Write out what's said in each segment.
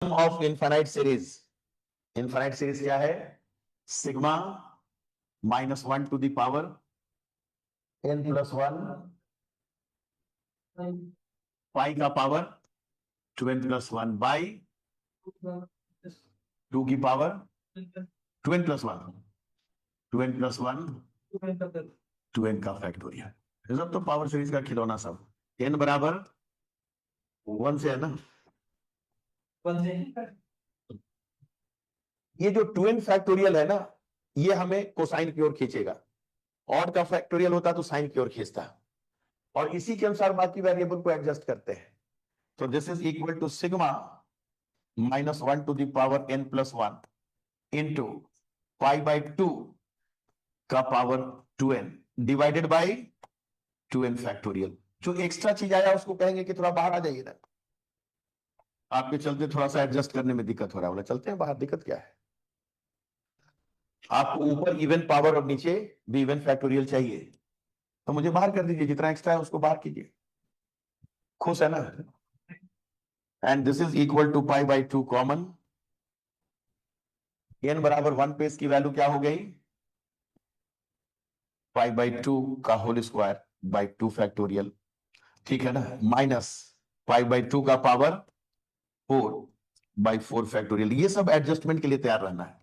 Of infinite series, infinite series क्या है? Sigma -1 to the power n+1 pi का power 2n+1 by 2 की power 2n+1 2n+1 2n का factorial. ये सब तो पावर सीरीज का खिलौना सब। n बराबर 1 से है ना। ये जो 2n फैक्टोरियल है ना, ये हमें कोसाइन की ओर खींचेगा। ऑड का फैक्टोरियल होता तो साइन की ओर खींचता, और इसी के अनुसार बाकी वेरिएबल को एडजस्ट करते हैं। तो this is equal to sigma -1 to the power n+1 into π/2 का power 2n divided by 2n factorial. जो एक्स्ट्रा चीज आया उसको कहेंगे कि थोड़ा बाहर आ जाइए ना, आपके चलते थोड़ा सा एडजस्ट करने में दिक्कत हो रहा है। बोला चलते हैं बाहर, दिक्कत क्या है? आपको ऊपर इवन पावर और नीचे भी इवन फैक्टोरियल चाहिए, तो मुझे बाहर कर दीजिए, जितना एक्स्ट्रा है उसको बाहर कीजिए। खुश है ना? And this is equal to π/2 common. n बराबर 1 पे इसकी वैल्यू क्या हो गई? π/2 का होल स्क्वायर बाई 2 फैक्टोरियल, ठीक है ना, माइनस π/2 का पावर 4/4 फैक्टोरियल। ये सब एडजस्टमेंट के लिए तैयार रहना है।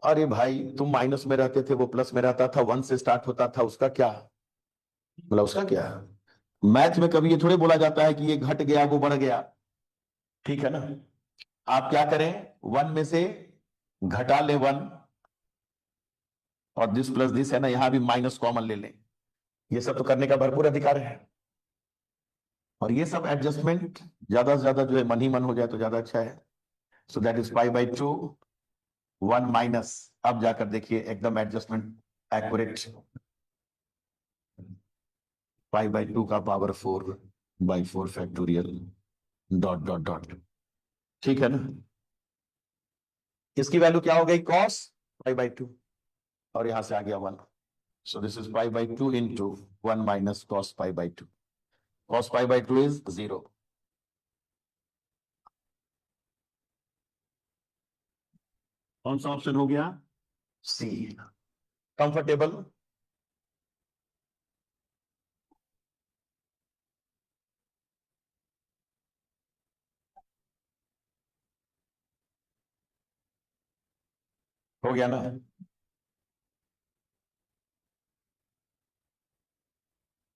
अरे भाई तुम माइनस में रहते थे, वो प्लस में रहता था, 1 से स्टार्ट होता था, उसका क्या? मतलब उसका क्या? मैथ में कभी ये थोड़े बोला जाता है कि ये घट गया वो बढ़ गया, ठीक है ना। आप क्या करें, 1 में से घटा ले 1, और दिस प्लस दिस है ना, यहां भी माइनस कॉमन ले लें। ये सब तो करने का भरपूर अधिकार है। और ये सब एडजस्टमेंट ज्यादा से ज्यादा जो है मन ही मन हो जाए तो ज्यादा अच्छा है। सो दैट इज π/2 1 माइनस, अब जाकर देखिए एकदम एडजस्टमेंट एक्यूरेट, π/2 का power 4/4 factorial dot dot dot, ठीक है ना। इसकी वैल्यू क्या हो गई? cos π/2, और यहां से आ गया 1। So this is π/2 into 1 minus cos π/2। cos π/2 is 0। कौन सा ऑप्शन हो गया? सी। कंफर्टेबल? हो गया ना?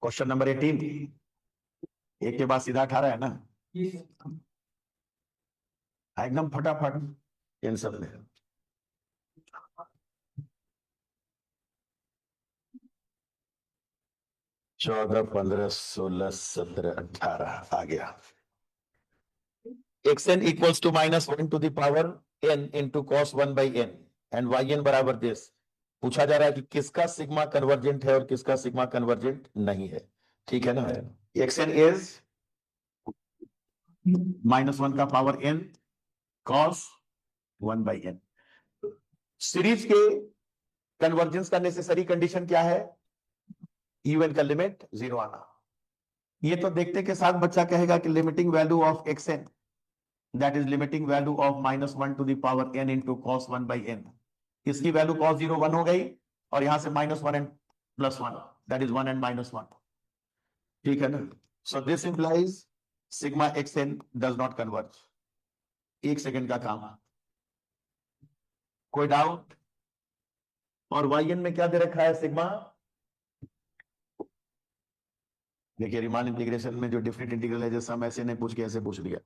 क्वेश्चन नंबर 18 एक के बाद सीधा 18 है ना, एकदम फटाफट इन सब में। 14 15 16 17 18 आ गया। xn equals to -1 to the power n into cos 1/n and yn बराबर दिस। पूछा जा रहा है कि किसका सिग्मा कन्वर्जेंट है और किसका सिग्मा कन्वर्जेंट नहीं है, ठीक है ना। xn इज -1 का power n cos 1/n। Series के कन्वर्जेंस का नेसेसरी कंडीशन क्या है? इवन का लिमिट 0 आना। ये तो देखते के साथ बच्चा कहेगा कि limiting value of xn, that is limiting value of -1 to the power n into cos 1/n। इसकी वैल्यू cos 0 1 हो गई, और यहां से -1 एंड +1, दैट इज 1 एंड -1, ठीक है ना। सो this implies sigma xn does not converge. एक सेकेंड का काम, कोई डाउट? और yn में क्या दे रखा है? सिग्मा। देखिए रिमान इंटीग्रेशन में जो डिफरेंट इंटीग्रल है, जैसा हम ऐसे नहीं पूछ के ऐसे पूछ लिया।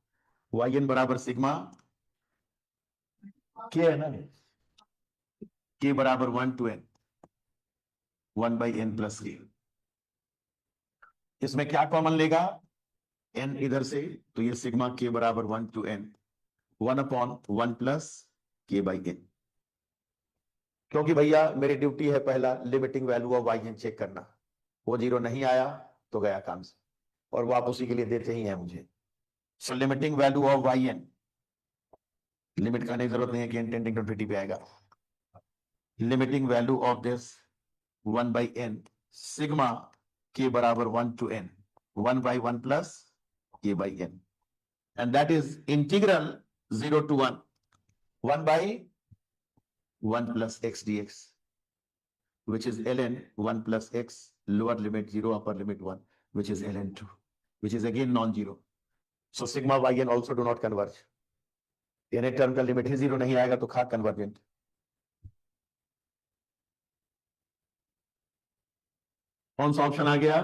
yn बराबर सिग्मा के है ना, के बराबर 1 to n 1/n प्लस के। इसमें क्या कॉमन लेगा? n इधर से, तो ये सिग्मा के बराबर 1 to n 1/1 प्लस k/n। क्योंकि भैया मेरी ड्यूटी है पहला limiting value of yn check करना। वो 0 नहीं आया तो गया काम से, और वो आप उसी के लिए देते ही हैं मुझे। So limiting value of yn, limit करने की जरूरत नहीं है कि n टेंडिंग टू इंफिनिटी पे आएगा। Limiting value of this 1/n sigma के बराबर 1 to n 1/1 plus k/n, and that is integral 0 to 1 1 by 1 plus x dx, which is ln 1 plus x lower limit 0 upper limit 1, which is ln 2, which is again non-zero. So sigma yn also do not converge. यानी term का limit ही 0 नहीं आएगा तो खा convergent. कौन सा option आ गया?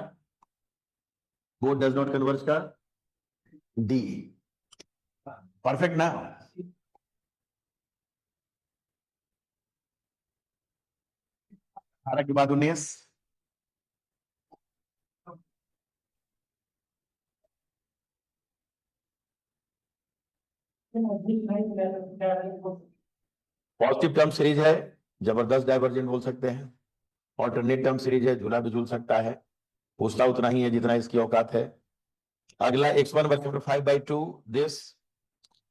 Both does not converge का डी. परफेक्ट ना? के बाद 19. पॉजिटिव टर्म सीरीज है, जबरदस्त डाइवर्जेंट बोल सकते हैं. ऑल्टरनेट टर्म सीरीज है, झूला भी झूल सकता है. पूछना उतना ही है जितना इसकी औकात है. अगला x1 बराबर 5/2, दिस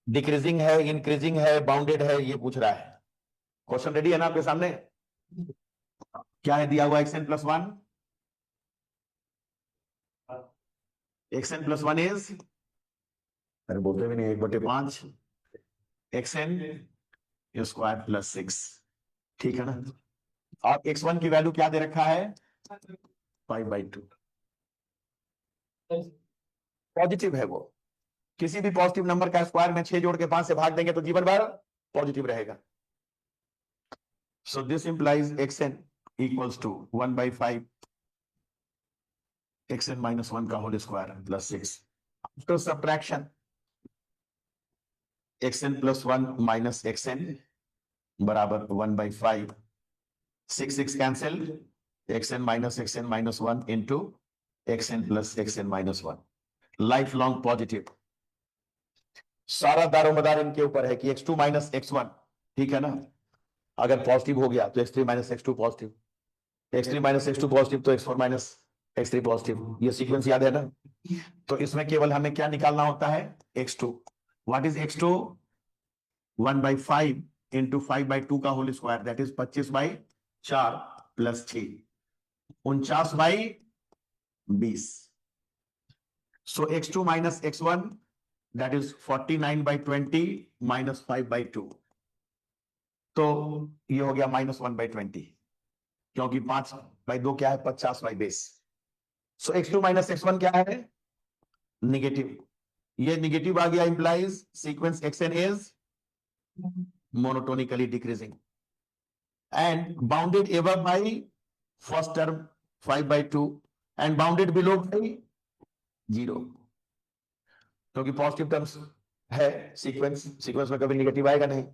डिक्रीजिंग है, इंक्रीजिंग है, बाउंडेड है, ये पूछ रहा है. क्वेश्चन रेडी है ना आपके सामने? क्या है दिया हुआ? xn plus 1. xn plus 1 is, अरे बोलते भी नहीं, 1/5 xn स्क्वायर प्लस 6. ठीक है ना? और x1 की वैल्यू क्या दे रखा है? 5/2. पॉजिटिव है वो. किसी भी पॉजिटिव नंबर का स्क्वायर में 6 जोड़ के 5 से भाग देंगे तो जीवन भर पॉजिटिव रहेगा. So this implies xn equals to 1/5 xn minus 1 का whole square plus 6. After subtraction xn plus 1 minus xn बराबर 1/5. 6 cancel, xn minus 1 into xn plus xn minus 1. Life long positive. सारा दारोमदार इनके ऊपर है कि x2 minus x1. ठीक है ना? अगर पॉजिटिव हो गया तो x3 minus x2 positive, x3 minus x2 positive तो x4 minus x3 पॉजिटिव. ये सीक्वेंस याद है ना? तो इसमें केवल हमें क्या निकालना होता है? x2. What is x2? 1/5 into 5/2 का whole square, that is 25/4 plus 6, 49/20. So x2 minus x1 that is 49/20 minus 5/2. तो ये हो गया -1/20, क्योंकि 5/2 क्या है? 50/20. सो x2 minus x1 क्या है? निगेटिव. ये निगेटिव आ गया, implies sequence xn is monotonically decreasing and bounded above by first term 5/2 and bounded below by 0, क्योंकि पॉजिटिव टर्म्स है सीक्वेंस में कभी निगेटिव आएगा नहीं.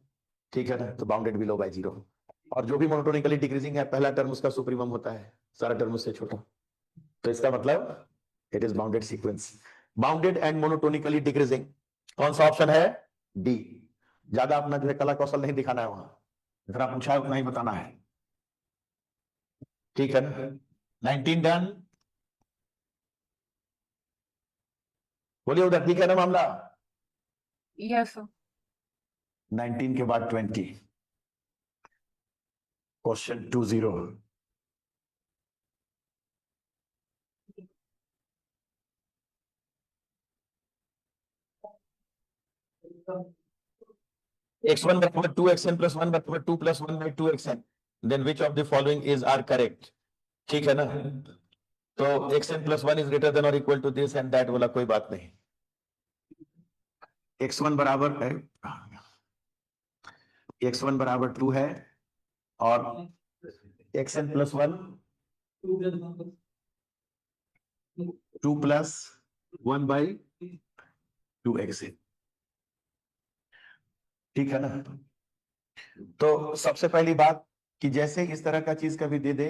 ठीक है ना? तो बाउंडेड बिलो बाय 0. और जो भी मोनोटोनिकली डिक्रीजिंग है, पहला टर्म उसका सुप्रीमम होता है, सारा टर्म उससे छोटा. तो इसका मतलब it is bounded sequence. Bounded and monotonically decreasing. कौन सा ऑप्शन है? डी. ज्यादा अपना जो है कला कौशल नहीं दिखाना है, वहां जितना पूछा है उतना ही बताना है. ठीक है ना? 19 डन. बोलिए उधर. ठीक है ना मामला? Yes sir. 19 के बाद 20. क्वेश्चन 20. x1 बराबर 2xn plus 1 बराबर 2 plus 1/2 xn. Then which of the following is are correct? ठीक है ना? तो xn plus 1 is greater than or equal to this and that वाला कोई बात नहीं. x1 बराबर है, x1 बराबर 2 है और xn plus 1 2 plus 1/2 xn. ठीक है ना? तो सबसे पहली बात कि जैसे इस तरह का चीज कभी दे दे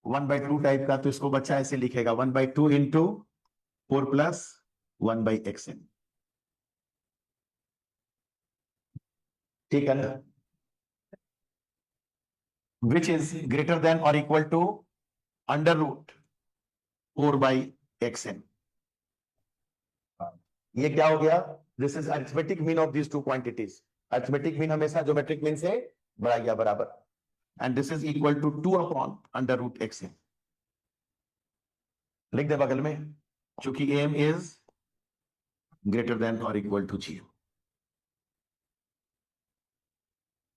1/2 टाइप का, तो इसको बच्चा ऐसे लिखेगा 1/2 into 4 plus 1/xn. ठीक है ना? Which is greater than or equal to under root 4/xn. ये क्या हो गया? This is arithmetic mean of these two quantities. Arithmetic mean हमेशा ज्योमेट्रिक मीन से बड़ा या बराबर. And this is equal to 2 upon under root xn. लिख दे बगल में, चूंकि am is greater than or equal to 0.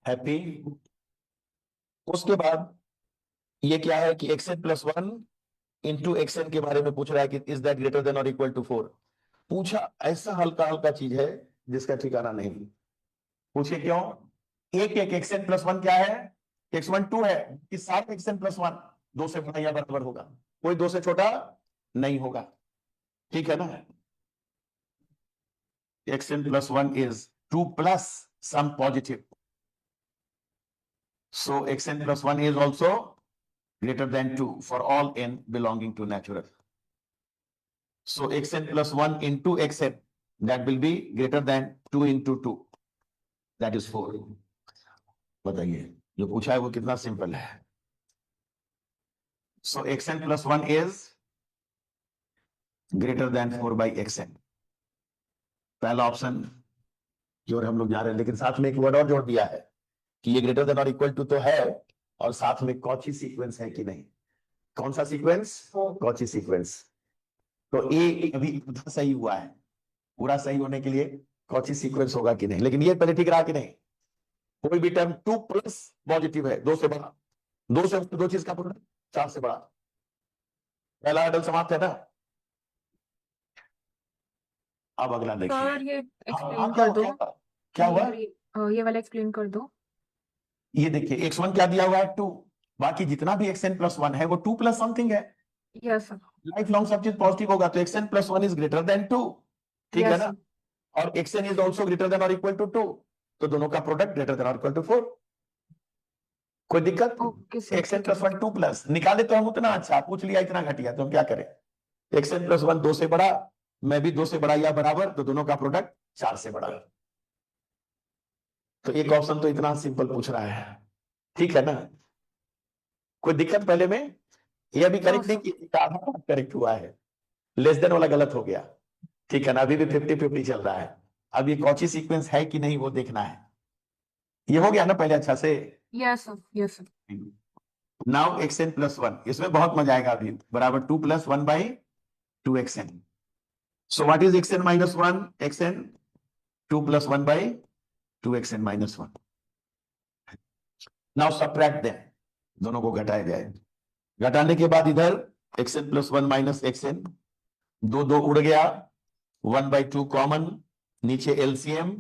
Happy? उसके बाद ये क्या है कि xn प्लस 1 इंटू xn के बारे में पूछ रहा है कि इज दैट ग्रेटर देन और इक्वल टू 4. पूछा ऐसा हल्का हल्का चीज है जिसका ठिकाना नहीं. पूछे क्यों? एक xn प्लस 1 क्या है? x1 2 है कि सारे xn प्लस 1 2 से बड़ा या बराबर होगा, कोई 2 से छोटा नहीं होगा. ठीक है ना? xn plus 1 is 2 plus some positive. So xn plus 1 is also greater than 2 for all n belonging to natural. So xn plus 1 into xn, that will be greater than 2 into 2. That is 4. बताइए जो पूछा है वो कितना simple है. So xn plus 1 is greater than 4 by xn. पहला option की ओर हम लोग जा रहे हैं, लेकिन साथ में एक वर्ड और जोड़ दिया है कि ये ग्रेटर देन और इक्वल टू तो है, और साथ में कॉची सीक्वेंस है कि नहीं. कौन सा सीक्वेंस? Cauchy sequence. तो ए अभी पूरा सही हुआ है. पूरा सही होने के लिए कॉची सीक्वेंस होगा कि नहीं, लेकिन ये पहले ठीक रहा कि नहीं. कोई भी टर्म 2 प्लस पॉजिटिव है 2 से बड़ा, 2 से 2 चीज का प्रोडक्ट 4 से बड़ा. पहला हर्डल समाप्त है ना. अब अगला देखिए. सर ये एक्सप्लेन क्या कर दो. क्या हुआ? ये वाला एक्सप्लेन कर दो. ये देखिए x1 क्या दिया हुआ है? 2. बाकी जितना भी xn प्लस 1 है वो 2 प्लस समथिंग है. Yes sir. लाइफ लॉन्ग सब चीज पॉजिटिव होगा तो xn plus 1 is greater than 2. ठीक है यस ना? और xn is also greater than और इक्वल टू 2, तो दोनों का प्रोडक्ट ग्रेटर देन और इक्वल टू 4. कोई दिक्कत? Okay sir. xn plus 1 2 plus निकाले तो हम उतना अच्छा, पूछ लिया इतना घटिया तो हम क्या करें. xn प्लस 1 2 से बड़ा, मैं भी 2 से बड़ा या बराबर, तो दोनों का प्रोडक्ट 4 से बड़ा. तो एक ऑप्शन तो इतना सिंपल पूछ रहा है. ठीक है ना? कोई दिक्कत पहले में? ये अभी करेक्ट नहीं किया, आधा पार्ट करेक्ट हुआ है, लेस देन वाला गलत हो गया. ठीक है ना? अभी भी 50-50 चल रहा है. अब ये कॉची सीक्वेंस है कि नहीं वो देखना है. ये हो गया ना पहले अच्छा से? Yes sir. Yes sir. Now xn plus 1, इसमें बहुत मजा आएगा अभी, बराबर 2 plus 1 by 2xn. So what is xn minus 1? xn 2 plus 1 by 2xn minus 1. Now subtract them, दोनों को घटाया जाए. घटाने के बाद इधर xn प्लस 1 माइनस xn, 2 2 उड़ गया, 1 बाई 2 कॉमन, नीचे LCM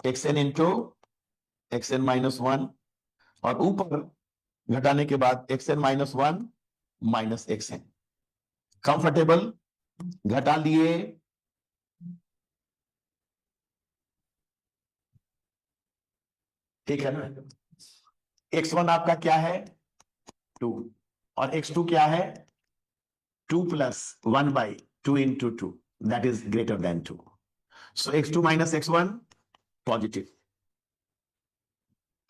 xn into xn minus 1, और ऊपर घटाने के बाद xn minus 1 minus xn. Comfortable? घटा लिए. ठीक है ना? x1 आपका क्या है? 2, और x2 क्या है? 2 plus 1 by 2 into 2, that is greater than 2. So x2 minus x1 positive.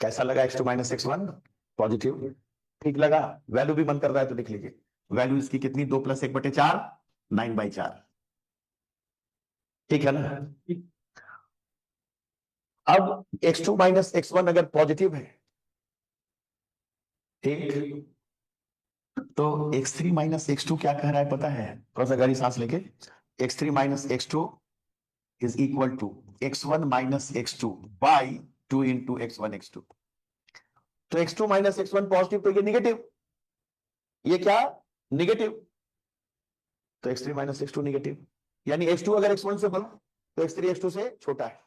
कैसा लगा x2 माइनस x1? पॉजिटिव. ठीक लगा? वैल्यू भी मन कर रहा है तो लिख लीजिए. वैल्यू इसकी कितनी? 2 प्लस 1/4, 9/4. ठीक है ना? अब x2 माइनस x1 अगर पॉजिटिव है, ठीक, तो x3 माइनस x2 क्या कह रहा है पता है? थोड़ा सा गहरी सांस लेके. x3 minus x2 is equal to x1 minus x2 by 2 into x1 x2. तो x2 माइनस x1 पॉजिटिव, तो ये निगेटिव. ये क्या? निगेटिव. तो x3 माइनस x2 निगेटिव, यानी x2 अगर x1 से बड़ा तो x3 x2 से छोटा है.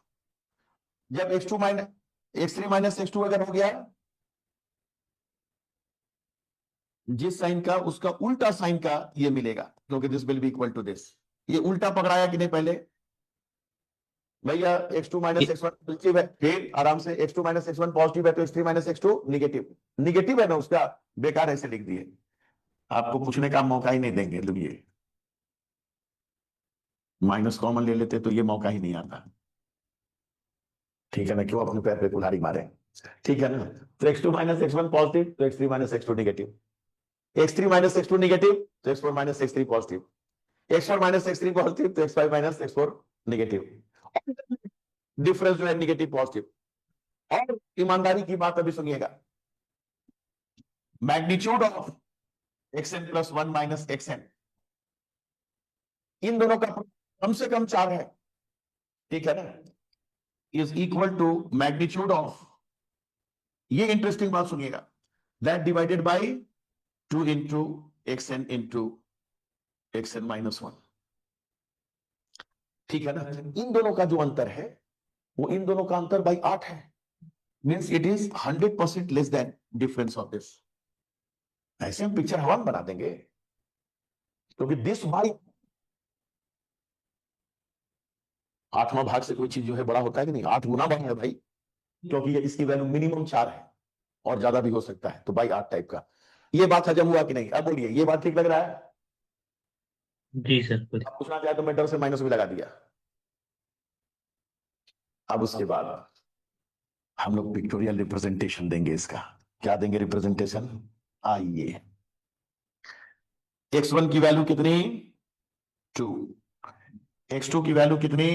जब x3 माइनस x2 अगर हो गया जिस साइन का, उसका उल्टा साइन का ये मिलेगा, क्योंकि this will be equal to this. ये उल्टा पकड़ाया कि नहीं पहले? भैया x2 माइनस x1 पॉजिटिव है, फिर आराम से x2 माइनस x1 पॉजिटिव है तो x3 minus x2 negative. Negative है ना, उसका बेकार ऐसे लिख दिए, आपको पूछने का मौका ही नहीं देंगे. तो ये माइनस कॉमन ले लेते तो ये मौका ही नहीं आता. ठीक है ना? क्यों अपने पैर पे कुल्हाड़ी मारे. ठीक है ना? तो x2 माइनस x1 पॉजिटिव तो x3 minus x2 negative. x3 minus x2 negative तो x4 minus x3 positive. x4 minus x3 positive तो x5 minus x4 negative. Difference जो है निगेटिव पॉजिटिव. और ईमानदारी की बात अभी सुनिएगा, magnitude of xn plus 1 minus xn, इन दोनों का कम से कम 4 है. ठीक है ना, is equal to magnitude of, ये इंटरेस्टिंग बात सुनिएगा, that divided by 2 into xn into xn minus 1। ठीक है ना, इन दोनों का जो अंतर है वो इन दोनों का अंतर बाई 8 है, means it is 100% less than difference of this. ऐसे हम पिक्चर हवा में बना देंगे, क्योंकि दिस बाई 8वां भाग से कोई चीज जो है बड़ा होता है कि नहीं, 8 गुना बड़ा है भाई, क्योंकि ये इसकी वैल्यू मिनिमम 4 है और ज्यादा भी हो सकता है, तो बाई 8 टाइप का। ये बात हजम हुआ कि नहीं? अब बोलिए, ये बात ठीक लग रहा है? जी सर, अब पूछना चाहे तो मैं डर से माइनस भी लगा दिया। अब उसके बाद हम लोग पिक्टोरियल रिप्रेजेंटेशन देंगे इसका। क्या देंगे रिप्रेजेंटेशन? आइए, x1 की वैल्यू कितनी? 2। x2 की वैल्यू कितनी?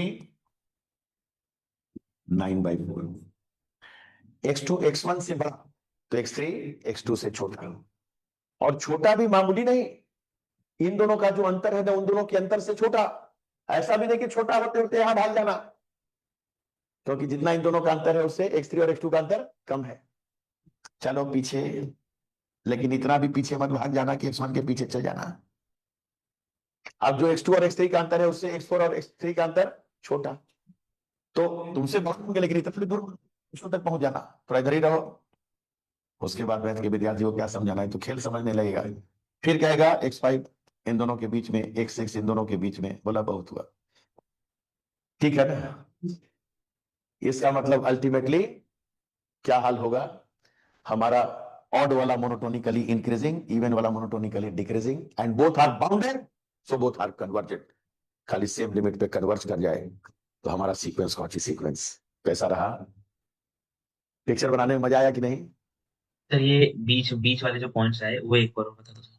9/4। x2 x1 से बड़ा तो x3 x2 से छोटा, और छोटा भी मामूली नहीं, इन दोनों का जो अंतर है ना उन दोनों के अंतर से छोटा। ऐसा भी नहीं कि छोटा होते होते यहां भाग जाना, क्योंकि जितना इन दोनों का अंतर है उससे x3 और x2 का अंतर कम है। चलो पीछे, लेकिन इतना भी पीछे मत भाग जाना कि x1 के पीछे चल जाना। अब जो x2 और x3 का अंतर है उससे x4 और x3 का अंतर छोटा, तो तुमसे बहुत होंगे लेकिन इतना दूर x2 तक पहुंच जाना, थोड़ा इधर ही रहो। उसके बाद बैठ के विद्यार्थी को क्या समझाना है, तो खेल समझने लगेगा। फिर कहेगा x5 इन दोनों के बीच में, x6 इन दोनों के बीच में, बोला बहुत हुआ। ठीक है ना, इसका मतलब अल्टीमेटली क्या हाल होगा हमारा? ऑड वाला मोनोटोनिकली इंक्रीजिंग, इवन वाला monotonically decreasing, and both are bounded, so both are convergent. खाली सेम लिमिट पे कन्वर्ज कर जाए तो हमारा सीक्वेंस कौची सीक्वेंस। कैसा रहा? पिक्चर बनाने में मजा आया कि नहीं? सर, ये बीच बीच वाले जो पॉइंट्स आए वो एक बार और बता दो सर।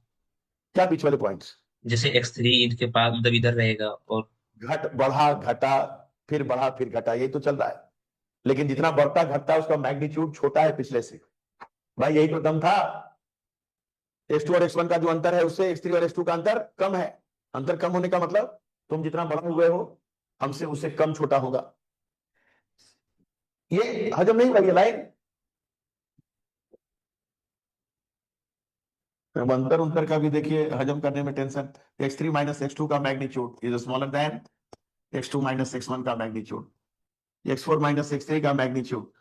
क्या बीच वाले पॉइंट्स? जैसे x3 इनके पास मतलब इधर रहेगा, और घट बढ़ा घटा, फिर बढ़ा फिर घटा, यही तो चल रहा है। लेकिन जितना बढ़ता घटता है उसका मैग्नीट्यूड छोटा है पिछले से। भाई यही तो दम था। x2 और x1 का जो अंतर है उससे x3 और x2 का अंतर कम है। अंतर कम होने का मतलब तुम जितना बड़ा हुए हो हमसे उससे कम छोटा होगा। ये हजम नहीं हुआ ये लाइन? अब अंतर उंतर का भी देखिए, हजम करने में टेंशन। x3 माइनस x2 का magnitude is smaller than x2 minus x1 का मैग्नीट्यूड, x4 माइनस x3 का magnitude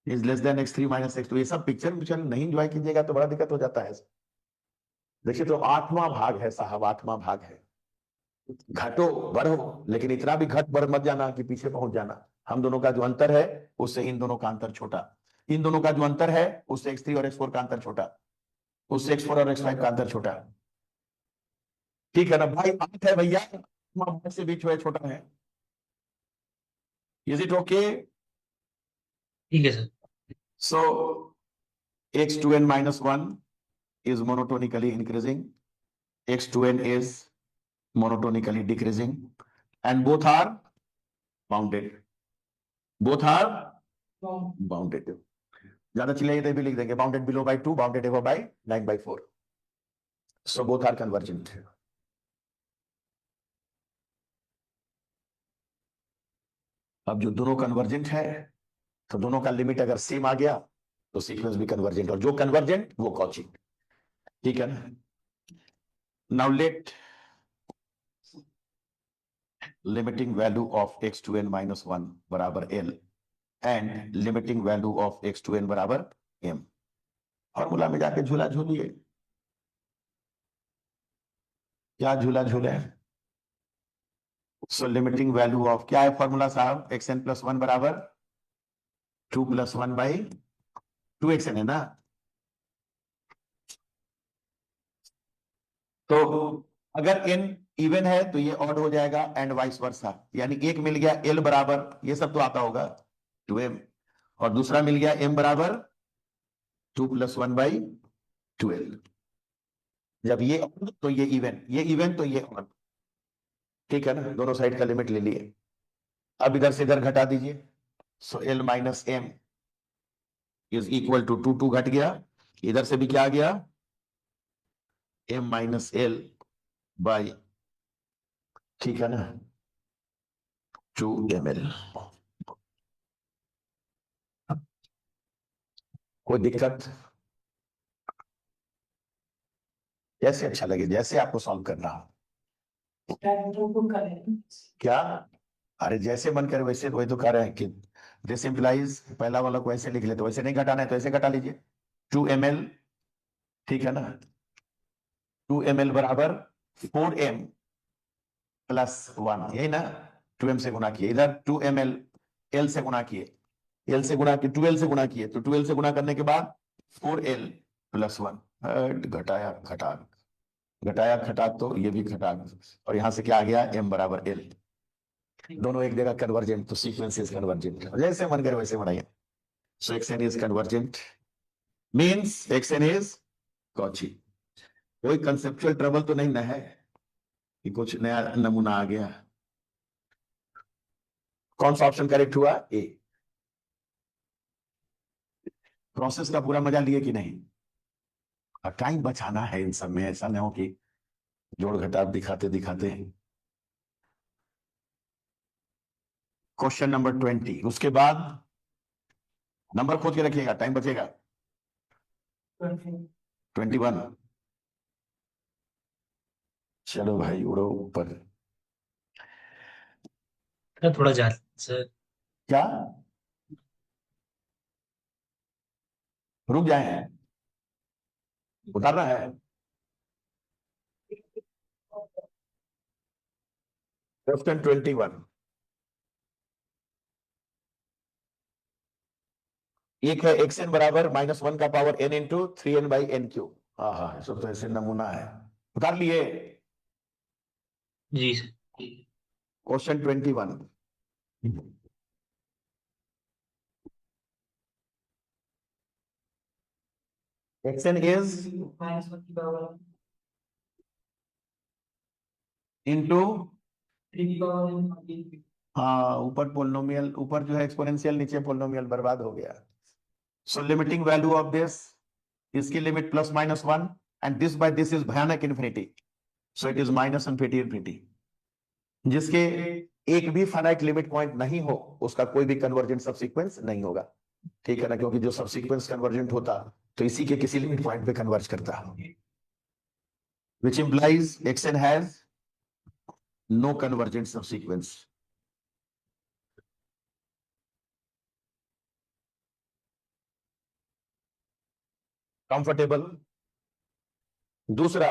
is less then x3 minus x2। ये सब पिक्चर नहीं एंजॉय कीजिएगा तो बड़ा दिक्कत हो जाता है। देखिए, तो 8वां भाग है साहब, 8वां भाग है। घटो बढ़ो, लेकिन इतना भी घट बढ़ मत जाना कि पीछे पहुंच जाना। हम दोनों का जो अंतर है उससे इन दोनों का अंतर छोटा, इन दोनों का जो अंतर है उससे x3 और x4 का अंतर छोटा, उससे x4 और x5 का अंतर छोटा। ठीक है ना भाई? 8 है भैया, से भी छोटा है। Is it okay? ठीक है sir. So x2n minus 1 is monotonically increasing, x2n is monotonically decreasing, and both are bounded, both are bounded। ज्यादा चिल्लाइए तो भी लिख देंगे, bounded below by 2, bounded above by 9/4, so both are convergent. अब जो दोनों कन्वर्जेंट है तो दोनों का लिमिट अगर सेम आ गया तो सीक्वेंस भी कन्वर्जेंट, और जो कन्वर्जेंट वो कॉची। ठीक है ना? Now let limiting value of x2n minus 1 बराबर l and limiting value of x2n बराबर m। फॉर्मूला में जाके झूला झूलिए। क्या झूला झूले? सो लिमिटिंग वैल्यू ऑफ क्या है फॉर्मूला साहब? xn प्लस 1 बराबर 2 प्लस 1 बाई 2xn है ना? तो अगर n इवन है तो ये ऑड हो जाएगा एंड वाइस वर्सा, यानी एक मिल गया l बराबर, ये सब तो आता होगा 2m, और दूसरा मिल गया m बराबर 2 प्लस 1 बाई 12। जब ये ऑड तो ये इवन, ये इवन तो ये ऑड। ठीक है ना? दोनों साइड का लिमिट ले लिए। अब इधर से इधर घटा दीजिए, so l minus m is equal to 2 घट गया, इधर से भी क्या आ गया? m माइनस l बाई, ठीक है ना, 2 ml। कोई दिक्कत? जैसे अच्छा लगे, जैसे आपको सॉल्व करना हो। क्या? अरे जैसे मन करे वैसे, वही तो कह रहे हैं कि दिस इंप्लाइज, पहला वाला को ऐसे लिख ले, तो वैसे नहीं घटाना है तो ऐसे घटा लीजिए। 2 ml, ठीक है ना? 2 ml बराबर 4m + 1, यही ना? 2m से गुना किए, इधर 2 ml l से गुना किए, l से गुना किए, 2l से गुना किए, तो 2l से गुना करने के बाद 4l + 1, घटाया घटाक, घटाया घटाक, तो ये भी घटाक, और यहां से क्या आ गया? m बराबर l। दोनों एक जगह कन्वर्जेंट, तो सीक्वेंस इज कन्वर्जेंट, जैसे मन करे वैसे बनाइए। सो xn is convergent, means xn is Cauchy. कोई कंसेप्चुअल ट्रबल तो नहीं ना है कि कुछ नया नमूना आ गया? कौन सा ऑप्शन करेक्ट हुआ? ए। प्रोसेस का पूरा मजा लिए कि नहीं? और टाइम बचाना है इन सब में, ऐसा ना हो कि जोड़ घटाव दिखाते दिखाते। क्वेश्चन नंबर 20, उसके बाद नंबर खोज के रखिएगा, टाइम बचेगा। 21। चलो भाई उड़ो ऊपर। थोड़ा ज्यादा सर। क्या? रुक जाए, उतारना है? क्वेश्चन 21, एक है xn बराबर -1 का पावर n इंटू 3n/n³। हाँ हाँ, सब तो ऐसे नमूना है, उतार लिए। जी sir. Question 21, xn is into, हाँ ऊपर पोलिनोमियल, ऊपर जो है एक्सपोनेंशियल, नीचे पोलिनोमियल, बर्बाद हो गया। So limiting value of this, इसकी limit +-1, and this by this is भयानक infinity, so it is -infinity infinity. जिसके एक भी फाइनाइट लिमिट पॉइंट नहीं हो, उसका कोई भी कन्वर्जेंट सबसीक्वेंस नहीं होगा, ठीक है ना? क्योंकि जो सबसीक्वेंस कन्वर्जेंट होता तो इसी के किसी लिमिट पॉइंट पे कन्वर्ज करता, which implies xn has no convergent subsequence। Comfortable? दूसरा,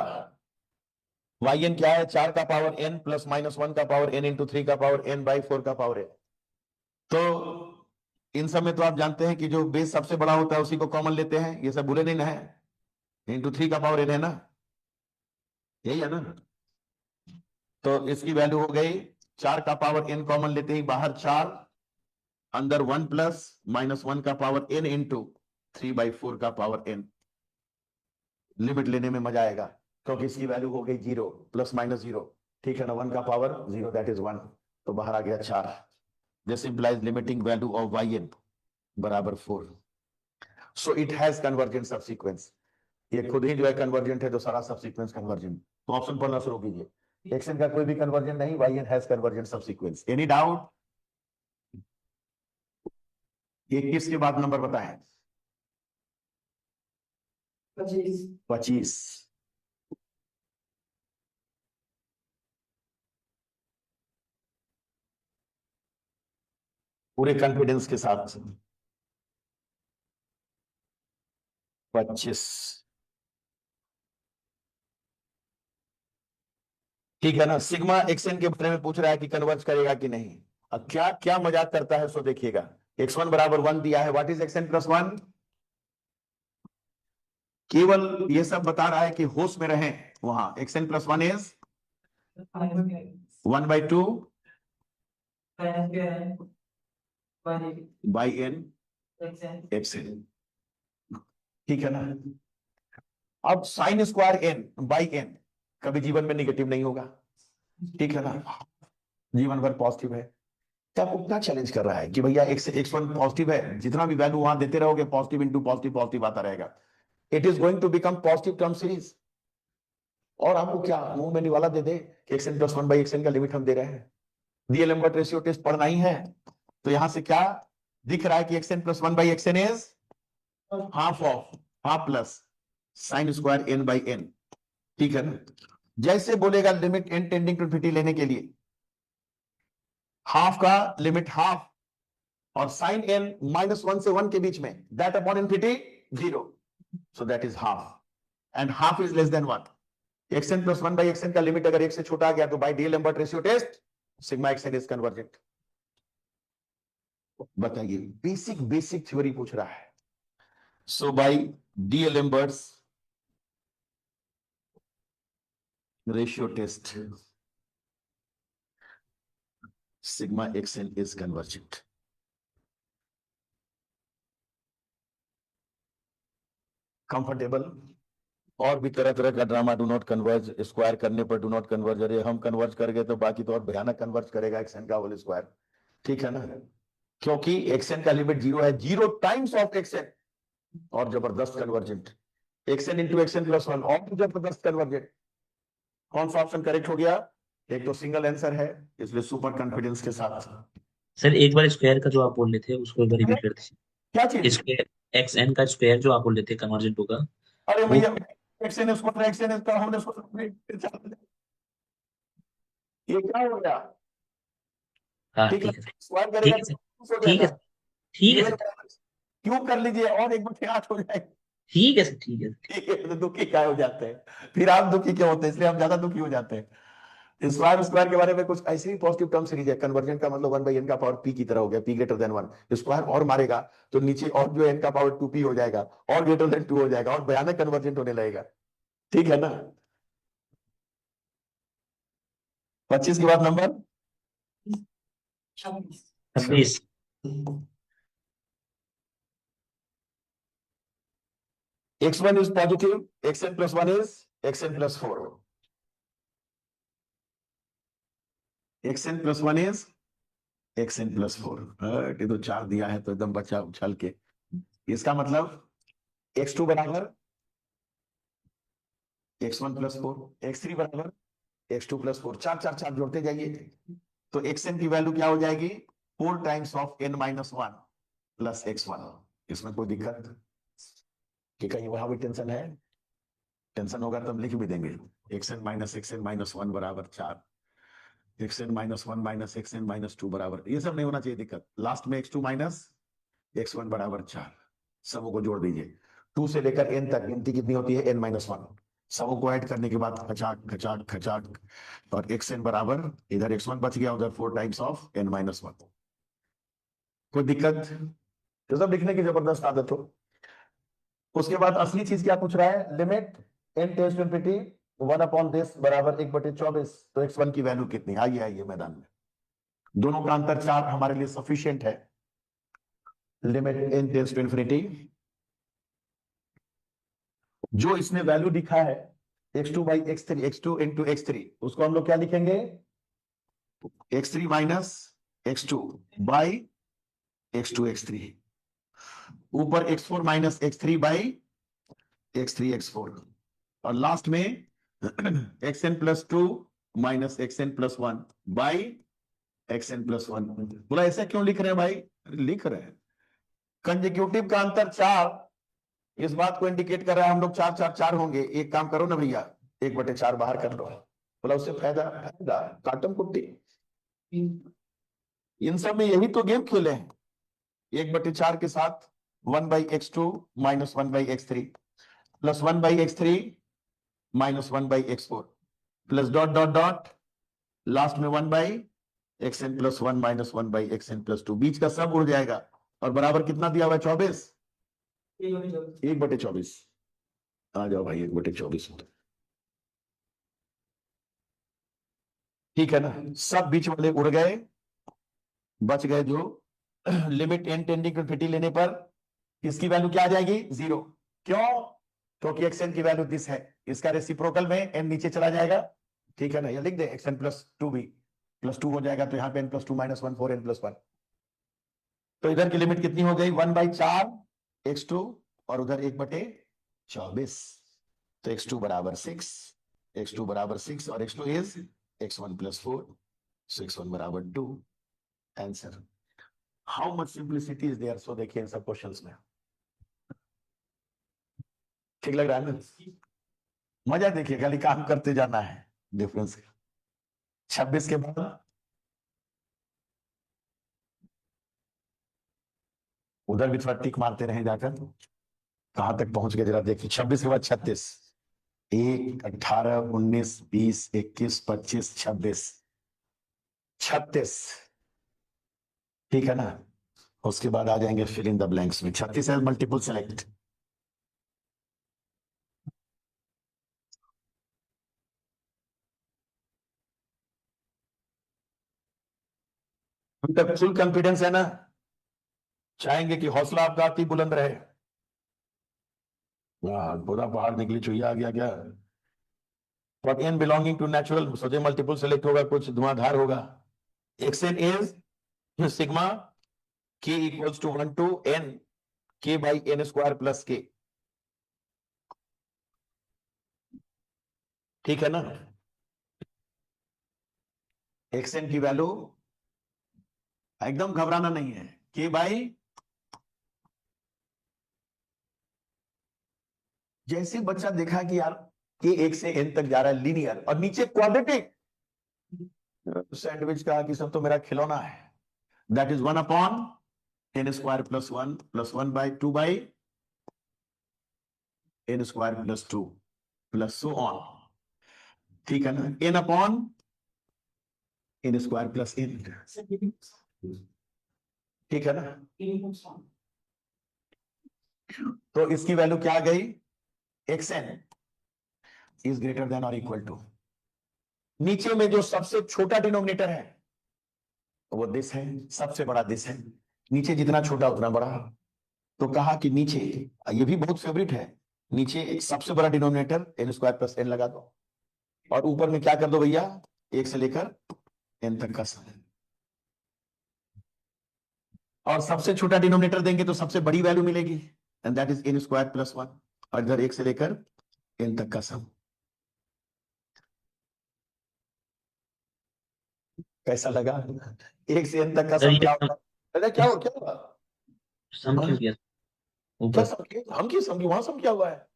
yn क्या है? 4 का पावर n + -1 का पावर n इंटू 3 का पावर n/4 का पावर n। तो इन सब में तो आप जानते हैं कि जो बेस सबसे बड़ा होता है उसी को कॉमन लेते हैं, ये सब बुरे नहीं ना है? इंटू 3 का पावर n है ना, यही है ना? तो इसकी वैल्यू हो गई 4 का पावर n, कॉमन लेते ही बाहर 4, अंदर 1 + -1 का पावर n इंटू 3/4 का पावर n। लिमिट लेने में मजा आएगा, क्योंकि इसकी वैल्यू हो गई 0 ±0, ठीक है ना? 1 का पावर 0 दैट इज 1, तो बाहर आ गया 4। This implies limiting value of yn बराबर 4। So it has convergent subsequence, ये खुद ही जो है कन्वर्जेंट है, तो सारा सबसीक्वेंस कन्वर्जेंट। तो ऑप्शन पढ़ना शुरू कीजिए, xn का कोई भी कन्वर्जेंट नहीं, yn has convergent subsequence. Any doubt? ये किसके बाद नंबर बताएं? 25। पूरे कॉन्फिडेंस के साथ 25, ठीक है ना? सिग्मा xn के बारे में पूछ रहा है कि कन्वर्ज करेगा कि नहीं। अब क्या क्या मजाक करता है, सो देखिएगा। x1 बराबर 1 दिया है, व्हाट इज xn + 1? केवल ये सब बता रहा है कि होश में रहें वहां। xn + 1 is 1/2 by n xn, ठीक है ना? अब sin² n by n कभी जीवन में निगेटिव नहीं होगा, ठीक है ना? जीवन भर पॉजिटिव है। तो आपको क्या चैलेंज कर रहा है कि भैया x1 पॉजिटिव है, जितना भी वैल्यू वहां देते रहोगे, पॉजिटिव इंटू पॉजिटिव पॉजिटिव आता रहेगा। It is going to become positive term series. और आपको क्या मुंह में निवाला दे दे कि xn + 1/xn का लिमिट हम दे रहे हैं? डीएलएम्बर्ट रेशियो टेस्ट पढ़ना ही है, तो यहां से क्या दिख रहा है कि xn plus 1 by xn is half plus sine square n by n। ठीक है ना? जैसे बोलेगा limit n tending to infinity लेने के लिए हाफ का लिमिट हाफ और साइन n -1 से 1 के बीच में that upon infinity 0, so that is half and half is less than 1। xn plus 1 by xn का लिमिट अगर 1 से छोटा आ गया तो bye D'Alembert ratio test sigma xn is convergent. बताइए, बेसिक थ्योरी पूछ रहा है। So by D'Alembert's ratio test sigma xn is convergent. Comfortable? और भी तरह तरह का drama, do not converge, square करने पर डू नॉट कन्वर्ज, अरे हम कन्वर्ज कर गए तो बाकी तो और भयानक कन्वर्ज करेगा xn का होल स्क्वायर। ठीक है ना? क्योंकि xn का लिमिट 0 है, 0 टाइम्स ऑफ xn और जबरदस्त convergent, xn into xn plus 1 और जबरदस्त कन्वर्जेंट। कौन सा ऑप्शन करेक्ट हो गया? एक तो सिंगल आंसर है, इसलिए सुपर कॉन्फिडेंस के साथ। सर एक बार स्क्वायर का जो आप बोल रहे थे उसको एक बार रिपीट कर दीजिए। क्या चीज? स्क्वायर एक्स एन का स्क्वायर जो आप बोल रहे थे कन्वर्जेंट होगा, अरे वो भैया xn स्क्वायर xn का होल स्क्वायर, ये क्या हो गया? हाँ ठीक है, ठीक है सर, स्क्वायर ठीक करेगा है सर, तो हो ठीक है जाएगा, सर, ठीक है क्यों सर, कर लीजिए और 1/8 हो जाएगा। ठीक है सर, ठीक है सर। ठीक है, तो दुखी क्या हो जाते हैं, फिर आप दुखी क्यों होते हैं? इसलिए हम ज्यादा दुखी हो जाते हैं। स्क्वायर स्क्वायर के बारे में कुछ ऐसी ही पॉजिटिव टर्म सीरीज है। कन्वर्जेंट का मतलब 1/n का पावर p की तरह हो गया, p ग्रेटर देन 1। स्क्वायर और मारेगा तो नीचे और जो n का पावर 2p हो जाएगा और ग्रेटर देन 2 हो जाएगा और भयानक कन्वर्जेंट होने लगेगा। ठीक है ना? 25 के बाद number 26। x1 is positive, xn plus 1 is xn plus 4, xn plus 1 is xn plus 4। ये तो 4 दिया है तो एकदम बचा उछल के। इसका मतलब x2 बराबर x1 प्लस 4, x3 बराबर x2 प्लस 4, 4 4 4 जोड़ते जाइए तो xn की वैल्यू क्या हो जाएगी? 4 times of n minus 1 plus x1। इसमें कोई दिक्कत कि कहीं वहां भी टेंशन है? टेंशन होगा तो हम लिख भी देंगे, xn माइनस 1 बराबर 4, xn minus 1 minus xn minus 2 बराबर, ये सब नहीं होना चाहिए दिक्कत। लास्ट में x2 माइनस x1 बराबर 4, सबों को जोड़ दीजिए। 2 से लेकर n तक गिनती कितनी होती है? n minus 1। सबों को ऐड करने के बाद खचाक खचाक खचाक और xn बराबर, इधर x1 बच गया, उधर 4 टाइम्स ऑफ n माइनस 1। कोई दिक्कत? तो सब लिखने की जबरदस्त आदत हो। उसके बाद असली चीज क्या पूछ रहा है? Limit n tends to infinity 1 upon this बराबर 1/24, तो x1 की वैल्यू कितनी? आइए आइए मैदान में, दोनों का अंतर 4 हमारे लिए सफिशिएंट है। Limit n tends to infinity, जो इसमें वैल्यू दिखा है x2 by x3, x2 into x3, उसको हम लोग क्या लिखेंगे? x3 minus x2 by x2 x3, ऊपर x4 minus x3 by x3 x4, और लास्ट में xn plus 2 minus xn plus 1 by xn plus 1। बोला ऐसा क्यों लिख रहे हैं भाई? लिख रहे हैं कंसेक्यूटिव का अंतर 4 इस बात को इंडिकेट कर रहा है हम लोग 4 4 4 होंगे। एक काम करो ना भैया, 1/4 बाहर कर लो। बोला उससे फायदा फायदा काटम कुट्टी, इन सब में यही तो गेम खेले हैं। 1/4 के साथ 1/x2 minus 1/x3 plus 1/x3 minus 1/x4 plus dot dot dot last में 1/xn plus 1 minus 1/xn plus 2, बीच का सब उड़ जाएगा और बराबर कितना दिया हुआ है? 24, 1/24। आ जाओ भाई 1/24। ठीक है ना? सब बीच वाले उड़ गए, बच गए जो limit n tending to infinity लेने पर इसकी वैल्यू क्या आ जाएगी? 0। क्यों? क्योंकि xn की वैल्यू दिस है, इसका रेसिप्रोकल में n नीचे चला जाएगा। ठीक है ना? ये लिख दे xn प्लस 2 भी प्लस 2 हो जाएगा, तो यहाँ पे n plus 2 minus 1 4n plus 1, तो इधर की लिमिट कितनी हो गई? 1/4 x2 और उधर 1/24, तो x2 बराबर 6, x2 बराबर 6 और x2 इज x1 प्लस 4। 6 1 बराबर 2 answer. How much simplicity is there, so देखिए इन सब क्वेश्चंस में ठीक लग रहा है ना? मजा देखिए, खाली काम करते जाना है। डिफरेंस 26 के बाद उधर भी थोड़ा टिक मारते रहे जाकर, कहां तक पहुंच गए जरा देखिए। 26 के बाद 36, 1 18 19 20 21 25 26 36, ठीक है ना? उसके बाद आ जाएंगे फिल इन द ब्लैंक्स में। 36 है मल्टीपल सेलेक्ट, तक फुल कॉन्फिडेंस है ना? चाहेंगे कि हौसला आपका अति बुलंद रहे। वाह, पूरा पहाड़ निकली चुहिया आ गया क्या? But n belonging to natural, सोचे मल्टीपल सेलेक्ट होगा, कुछ धुआंधार होगा। X n is sigma k equals to 1 to n k by n square plus k, ठीक है ना? एक्सएन की वैल्यू एकदम घबराना नहीं है, के बाई, जैसे बच्चा देखा कि यार के 1 से n तक जा रहा है लीनियर और नीचे क्वाड्रेटिक, सैंडविच का कि सब तो मेरा खिलौना है। That is 1 upon n square plus 1 by 2 by n square plus 2 plus so on, ठीक है ना? n upon n square plus n, ठीक है ना? तो इसकी वैल्यू क्या आ गई? xn इज ग्रेटर देन और इक्वल टू, नीचे में जो सबसे छोटा डिनोमिनेटर है वो दिस है, सबसे बड़ा दिस है, नीचे जितना छोटा उतना बड़ा। तो कहा कि नीचे, ये भी बहुत फेवरेट है, नीचे सबसे बड़ा denominator n square plus n लगा दो और ऊपर में क्या कर दो भैया, 1 से लेकर n तक का सम, और सबसे छोटा डिनोमिनेटर देंगे तो सबसे बड़ी वैल्यू मिलेगी, and that is n square plus 1, और इधर 1 से लेकर n तक का सम। कैसा लगा? 1 से n तक का सर सम ये क्या होगा? अरे क्या हो, क्या हुआ? सम हाँ? क्यों किया क्या ऊपर? सम किया? हम की सम की, वहां सम किया हुआ है।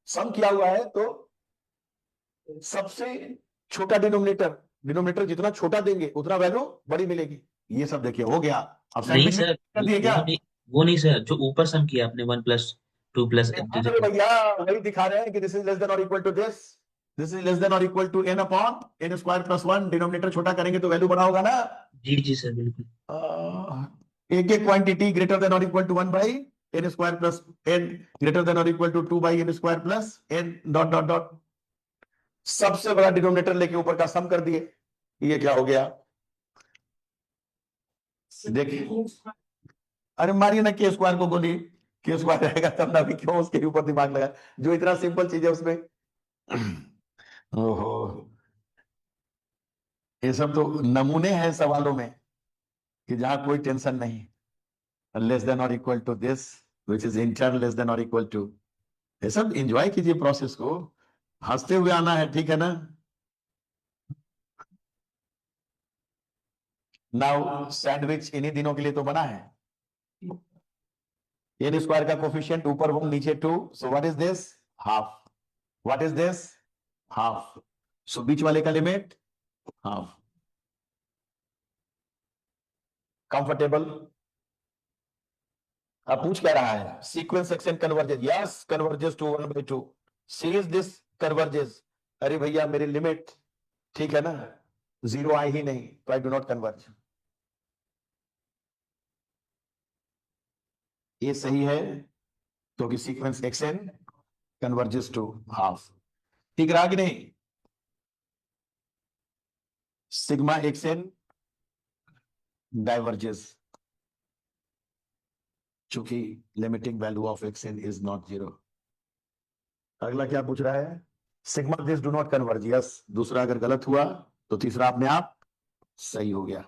सम किया हुआ है तो सबसे छोटा डिनोमिनेटर, डिनोमिनेटर जितना छोटा देंगे उतना वैल्यू बड़ी मिलेगी। ये सब देखिए हो गया। अब नहीं सैंडविच सर, कर दिए क्या? वो नहीं सर, जो ऊपर सम किया आपने 1 + 2 + अरे भैया वही दिखा रहे हैं कि दिस इज लेस देन और equal to this, this is less than और equal to n upon n square plus 1, denominator छोटा करेंगे तो वैल्यू बड़ा होगा ना? जी जी सर बिल्कुल। एक एक क्वांटिटी ग्रेटर देन और equal to 1 by n square plus n greater than और equal to 2 by n square plus n dot dot dot, सबसे बड़ा डिनोमिनेटर लेके ऊपर का सम कर दिए। ये क्या हो गया? देखिए, अरे मारिए ना के स्क्वायर को गोली, के स्क्वायर रहेगा तब ना, भी क्यों उसके ऊपर दिमाग लगा, जो इतना सिंपल चीज है उसमें। ओहो, ये सब तो नमूने हैं सवालों में कि जहां कोई टेंशन नहीं, लेस देन और equal to this which is inter less than और इक्वल टू, ये सब एंजॉय कीजिए प्रोसेस को, हंसते हुए आना है, ठीक है ना? नाउ सैंडविच इन्हीं दिनों के लिए तो बना है। n स्क्वायर का कोफिशिएंट ऊपर 1 नीचे 2, so what is this? Half. What is this? Half. So बीच वाले का लिमिट हाफ। कंफर्टेबल? अब पूछ क्या रहा है? Sequence section converges, yes converges to 1/2, series this converges. अरे भैया मेरी लिमिट, ठीक है ना, 0 आई ही नहीं तो आई डू नॉट कन्वर्ज। ये सही है क्योंकि sequence x n converges to half, ठीक रहा कि नहीं? सिग्मा एक्सएन डाइवर्जेस, चूंकि limiting value of x n is not 0। अगला क्या पूछ रहा है? Sigma this do not converge, yes, दूसरा अगर गलत हुआ तो तीसरा अपने आप सही हो गया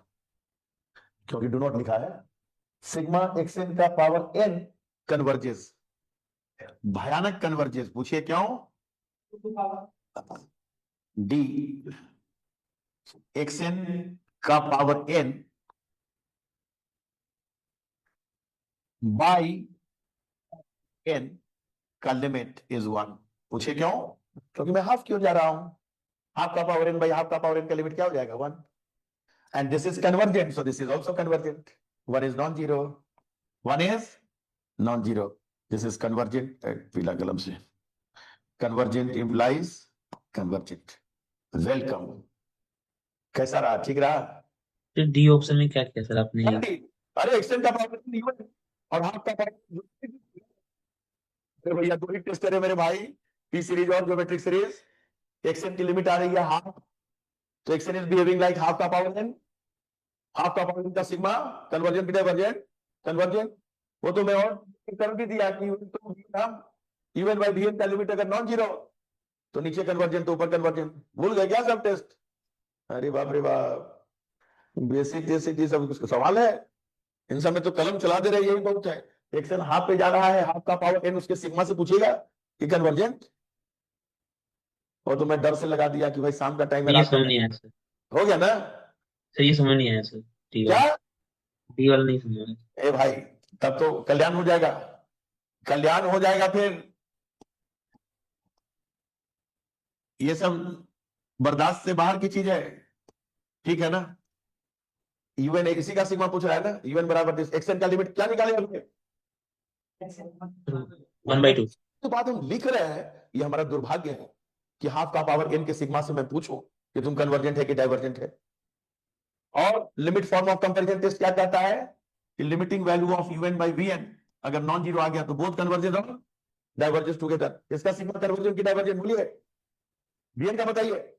क्योंकि डू नॉट लिखा है। सिग्मा एक्सएन का पावर n कन्वर्जेस, भयानक कन्वर्जेस, पूछिए क्यों? डी एक्सएन का पावर n बाई n का लिमिट इज 1। पूछे क्यों? क्योंकि मैं हाफ क्यों जा रहा हूं, हाफ का पावर n बाई हाफ का पावर n का लिमिट क्या हो जाएगा 1। And this is convergent, so this is also convergent. 1 is non zero, 1 is non zero, this is convergent. पीला कलम से कन्वर्जेंट इंप्लाइज कन्वर्जेंट। वेलकम। कैसा रहा? ठीक रहा? फिर डी ऑप्शन में क्या किया सर आपने? अरे एक्सटेंड का पावर इवन और हाफ का पावर। अरे भैया दो ही टेस्ट करे मेरे भाई, पी सीरीज और ज्योमेट्रिक सीरीज। एक्सटेंड की लिमिट आ रही है हाफ, तो extend is behaving like half का पावर n, हाफ का पावर n का सिग्मा कन्वर्जेंट की डाइवर्जेंट कन्वर्जेंट। वो तो मैं और कर भी दिया कि इवन बाय bn का लिमिट अगर नॉन जीरो तो नीचे कन्वर्जेंट तो ऊपर कन्वर्जेंट। भूल गए क्या सब टेस्ट? अरे बाप रे बाप, बेसिक बेसिक ये सब सवाल है, इन सब में तो कलम चला दे रहे, यही बहुत है। एक्शन हाफ पे जा रहा है, हाफ का पावर n उसके सिग्मा से पूछेगा कि कन्वर्जेंट, और तो मैं डर से लगा दिया कि भाई शाम का टाइम है, ये रात का समझ नहीं आया सर। हो गया ना? सर ये समझ नहीं आया सर, डी क्या? वाला, डी वाला नहीं समझ आया। ए भाई तब तो कल्याण हो जाएगा, कल्याण हो जाएगा। फिर ये सब बर्दाश्त से बाहर की चीज है, ठीक है ना? यूएन इसी का सिग्मा पूछ रहा है ना, यूएन बराबर दिस, एक्शन का लिमिट क्या निकाले हमने? 1/2। तो बात हम लिख रहे हैं, ये हमारा दुर्भाग्य है कि हाफ का पावर n के सिग्मा से मैं पूछूं कि तुम कन्वर्जेंट है कि डाइवर्जेंट है। और limit form of comparison test क्या कहता है कि limiting value of un by vn अगर नॉन जीरो आ गया तो बोथ कन्वर्जेंट और डाइवर्जेंस टुगेदर। इसका सिग्मा कन्वर्जेंट की डाइवर्जेंट भूलिए, vn का बताइए।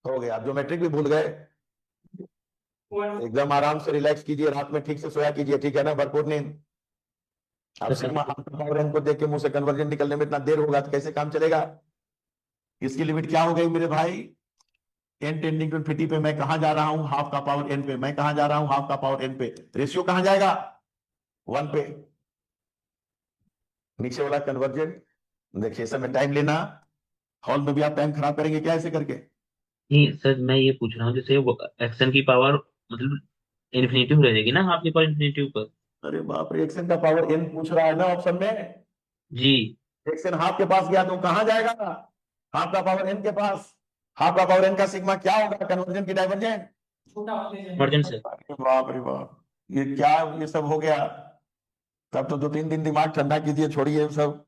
हो गया, आप ज्योमेट्रिक भी भूल गए। एकदम आराम से रिलैक्स कीजिए, रात में ठीक से सोया कीजिए, ठीक है ना? भरपूर नींद। आप सिग्मा पावर n को देख के मुंह से कन्वर्जेंट निकलने में इतना देर होगा तो कैसे काम चलेगा? इसकी लिमिट क्या हो गई मेरे भाई? n टेंडिंग टू इनफिनिटी पे मैं कहां जा रहा हूं? हाफ का पावर n पे। मैं कहां जा रहा हूं? हाफ का पावर n पे। रेशियो कहां जाएगा? 1 पे। नीचे वाला कन्वर्जेंट देखिए, समय टाइम लेना, हॉल में भी आप टाइम खराब करेंगे क्या ऐसे करके? नहीं सर, मैं ये पूछ रहा हूँ जैसे वो एक्शन की पावर मतलब इन्फिनेटिव रहेगी ना, हाफ की पावर इन्फिनेटिव पर। अरे बाप रे, एक्शन का पावर n पूछ रहा है ना ऑप्शन में। जी। एक्शन हाफ के पास गया तो कहां जाएगा? हाफ का पावर n के पास। हाफ का पावर n का सिग्मा क्या होगा? कन्वर्जेंट की डाइवर्जेंट? Convergent sir. अरे बाप रे बाप, ये क्या ये सब हो गया? तब तो 2-3 दिन दिमाग ठंडा कीजिए, छोड़िए ये सब,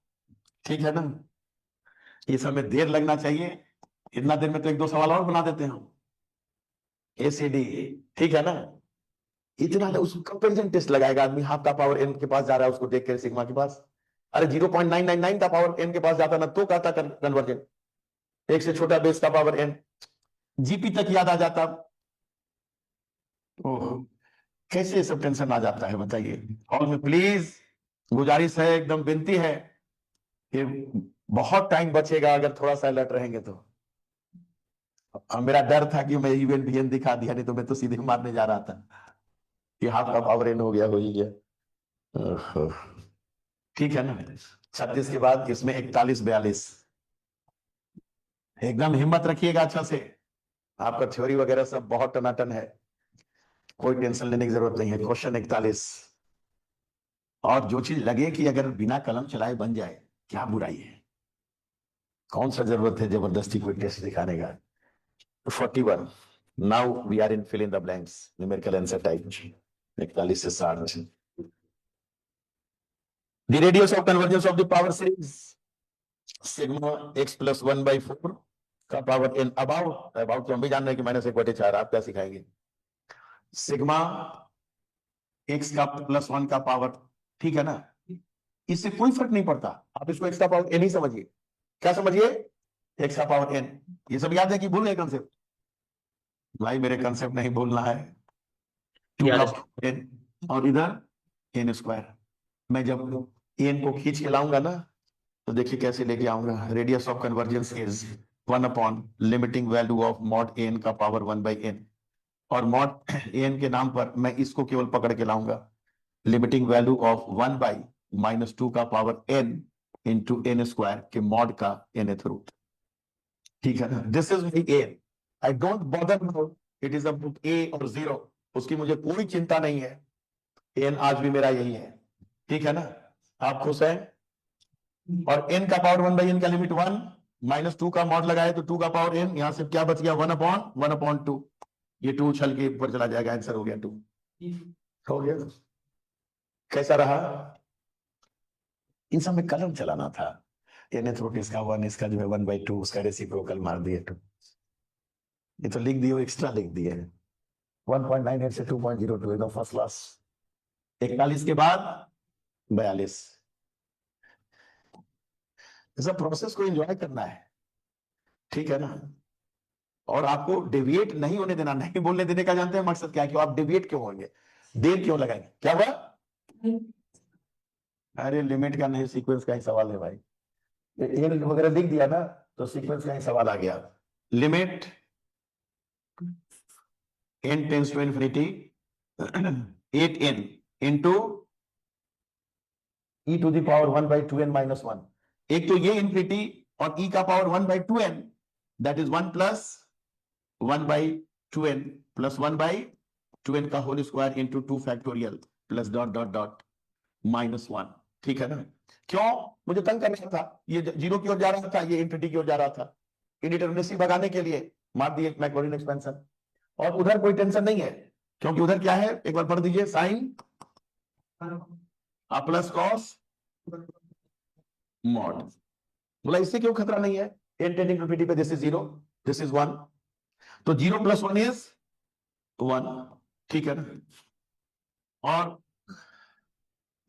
ठीक है ना? ये सब में देर लगना चाहिए, इतना देर में तो 1-2 सवाल और बना देते हैं हम, एसीडी, ठीक है ना? इतना उस कंपैरिजन टेस्ट लगाएगा आदमी, हाफ का पावर n के पास जा रहा है उसको देख के सिग्मा के पास। अरे 0.999 का पावर n के पास जाता ना तो कहता कन्वर्जेंट, एक से छोटा बेस का पावर n, जीपी तक याद आ जाता। ओह, कैसे सब टेंशन आ जाता है बताइए? हॉल में प्लीज गुजारिश है, एकदम विनती है कि बहुत टाइम बचेगा अगर थोड़ा सा अलर्ट रहेंगे तो। मेरा डर था कि मैं इवेंट बीएन दिखा दिया, नहीं तो मैं तो सीधे मारने जा रहा था कि हाफ का पावर एन हो गया, हो ही गया। ओहो, ठीक है ना? 36 के बाद इसमें 41-42, एकदम हिम्मत रखिएगा अच्छा से। आपका थ्योरी वगैरह सब बहुत टनाटन है, कोई टेंशन लेने की जरूरत नहीं है। क्वेश्चन 41, और जो चीज लगे कि अगर बिना कलम चलाए बन जाए, क्या बुराई है? कौन सा जरूरत है जबरदस्ती कोई टेस्ट दिखाने का? 41, now we are in fill in the blanks, numerical answer type 41 से 60। The radius of convergence of the power series sigma x plus 1/4 का पावर n about तो हम भी जान रहे हैं कि -1/4। आप क्या सिखाएंगे? सिग्मा x का +1 का पावर, ठीक है ना? इससे कोई फर्क नहीं पड़ता, आप इसको x का पावर n ही समझिए। क्या समझिए? x का पावर n। ये सब याद है कि भूल गए कंसेप्ट? भाई मेरे कंसेप्ट नहीं भूलना है। 2 का पावर n और इधर n²। मैं जब n को खींच के लाऊंगा ना तो देखिए कैसे लेके आऊंगा। Radius of convergence is 1 limiting value of mod n का पावर 1/n, और मॉड n के नाम पर मैं इसको केवल पकड़ के लाऊंगा, लिमिटिंग वैल्यू ऑफ 1/-2 का पावर n इंटू n² के मॉड का nth रूट, ठीक है ना? This is my n, I don't bother it is a A और 0, उसकी मुझे कोई चिंता नहीं है। एन आज भी मेरा यही है, ठीक है ना? आप खुश हैं? और n का पावर 1/n का लिमिट 1, -2 का मॉड लगाए तो 2 का पावर n, यहां से क्या बच गया? 1/1/2। ये 2 उछल के ऊपर चला जाएगा, आंसर हो गया 2। हो गया। कैसा रहा? इन सब में कलम चलाना था। nth रूट इसका 1, इसका जो है 1/2, उसका रेसिप्रोकल मार दिए 2। ये तो लिख दिए, एक्स्ट्रा लिख दिए। 1.98 से 2.02 एकदम फर्स्ट क्लास। 41 के बाद 42। ऐसा प्रोसेस को एंजॉय करना है, ठीक है ना? और आपको डेविएट नहीं होने देना, नहीं बोलने देने का जानते हैं मकसद क्या है? क्यों आप डेविएट क्यों होंगे, देर क्यों लगाएंगे? क्या हुआ? अरे लिमिट का नहीं, सीक्वेंस का ही सवाल है भाई। ये वगैरह लिख दिया ना तो सीक्वेंस का ही सवाल आ गया। Limit n tends to infinity 8n into e to the power 1/2n minus 1। एक तो ये इन्फिनिटी और e का power 1/2n, that is 1 plus 1/2n plus 1/2n का whole square into 2 factorial plus dot dot dot -1, ठीक है ना? क्यों? मुझे तंग करना था, ये 0 की ओर जा रहा था, ये इन्फिनिटी की ओर जा रहा था। इंडिटरमिनेसी भगाने के लिए मार दिए मैक्लॉरिन एक्सपेंशन। और उधर कोई टेंशन नहीं है, क्योंकि उधर क्या है? एक बार पढ़ दीजिए, साइन आ प्लस कॉस मॉड। बोला इससे क्यों खतरा नहीं है? n टेंडिंग टू इन्फिनिटी पे दिस इज 0, दिस इज 1, तो 0 प्लस 1 इज 1, ठीक है ना? और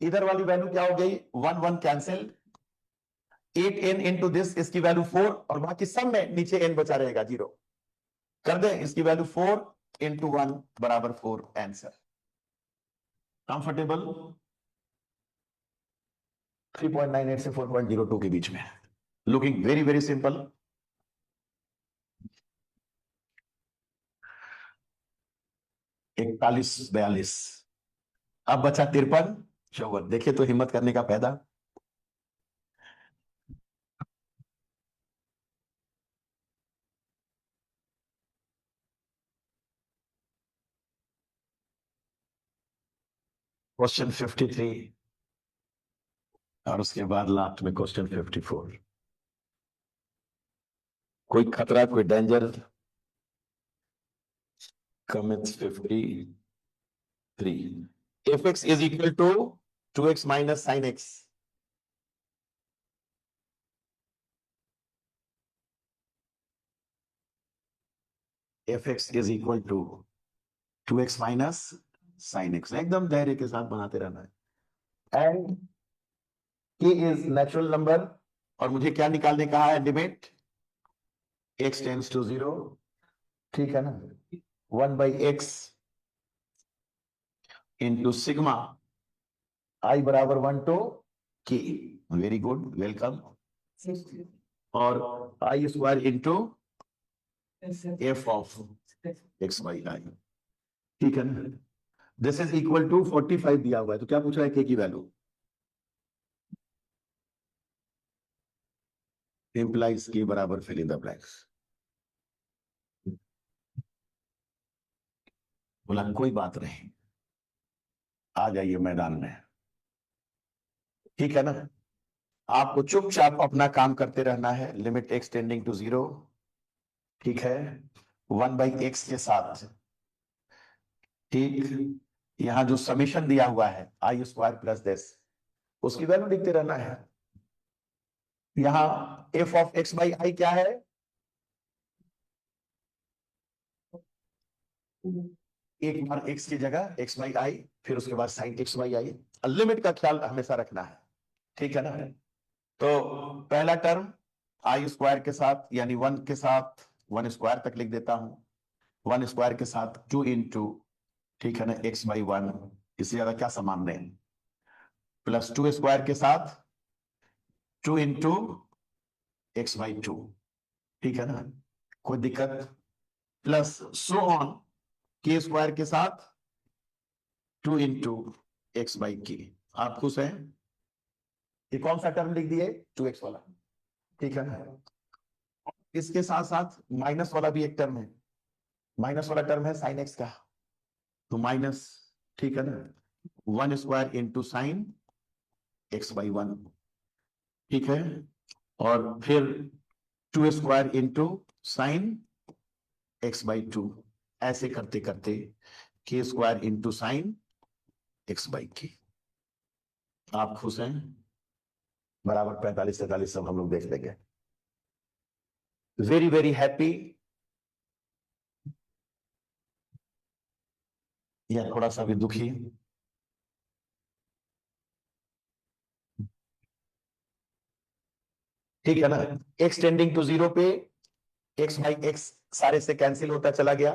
इधर वाली वैल्यू क्या हो गई? 1 1 कैंसिल, 8n इंटू दिस, इसकी वैल्यू 4, और बाकी सब में नीचे n बचा रहेगा 0। कर दे इसकी वैल्यू 4 इंटू 1 बराबर 4, आंसर। कंफर्टेबल? 3.98 से 4.02 के बीच में। Looking very very simple. इकतालीस 42, अब बचा 53 54। देखिए तो हिम्मत करने का फायदा। क्वेश्चन 53 और उसके बाद लास्ट में क्वेश्चन 54। कोई खतरा, कोई danger? Commits 53। fx is equal to 2x minus sin x. fx is equal to 2x minus sin x। एकदम धैर्य के साथ बनाते रहना है। And k is natural number, और मुझे क्या निकालने का है? लिमिट x टेंड्स टू 0, ठीक है ना? 1/x इंटू सिग्मा i बराबर 1 to k। Very good, welcome. और i square into f of x by i, ठीक है ना? दिस इज इक्वल टू 45 दिया हुआ है, तो क्या पूछ रहा है? k की वैल्यू इंप्लाइज k बराबर फिल इन द ब्लैंक्स। बोला कोई बात नहीं, आ जाइए मैदान में, ठीक है ना? आपको चुपचाप अपना काम करते रहना है। लिमिट x टेंडिंग टू 0, ठीक है, 1/x के साथ, ठीक। यहां जो समीशन दिया हुआ है आई स्क्वायर प्लस दिस, उसकी वैल्यू लिखते रहना है। यहां f ऑफ x बाई आई क्या है? एक बार x की जगह x बाई आई, फिर उसके बाद sine x by I. Limit का ख्याल हमेशा रखना है, ठीक है ना? तो पहला टर्म आई स्क्वायर के साथ, यानी 1 के साथ 1 स्क्वायर तक लिख देता हूं। 1 स्क्वायर के साथ 2 इंटू, ठीक है ना, x बाई 1, इससे ज्यादा क्या समान दें? प्लस 2 स्क्वायर के साथ 2 इंटू x बाई 2, ठीक है ना? कोई दिक्कत? Plus so on k square के साथ 2 इंटू x बाई k। आप खुश हैं? ये कौन सा टर्म लिख दिए? 2x वाला, ठीक है ना? इसके साथ साथ माइनस वाला भी एक टर्म है, माइनस वाला टर्म है साइन एक्स का, तो माइनस, ठीक है ना, 1 square into sine x by 1, ठीक है, और फिर 2 square into sine x by 2, ऐसे करते करते के square into sine x by के। आप खुश हैं? बराबर 45-43 सब हम लोग देख लेंगे। वेरी वेरी हैप्पी, या थोड़ा सा भी दुखी? ठीक है ना, एक्स टेंडिंग टू 0 पे एक्स बाई एक्स सारे से कैंसिल होता चला गया,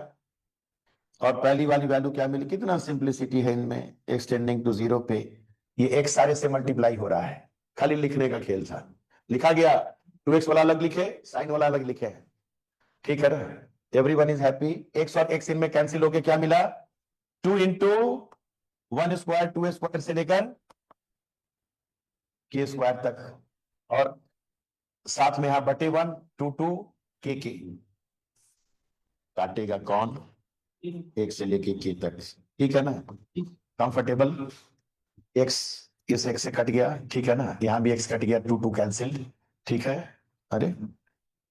और पहली वाली वैल्यू क्या मिली? कितना सिंप्लिसिटी है इनमें, एक्स टेंडिंग टू 0 पे ये एक्स सारे से मल्टीप्लाई हो रहा है, खाली लिखने का खेल था, लिखा गया, 2x वाला अलग लिखे, साइन वाला अलग लिखे, ठीक है ना, एवरीवन इज हैप्पी। एक्स और एक्स इनमें कैंसिल होके क्या मिला? 2 इंटू 1 स्क्वायर 2 स्क्वायर से लेकर के स्क्वायर तक, और साथ में यहां बटे 1 2 के काटेगा कौन? एक से लेके के तक, ठीक है ना, कंफर्टेबल। एक्स इस एक्स से कट गया, ठीक है ना, यहां भी एक्स कट गया, 2 कैंसिल, ठीक है, अरे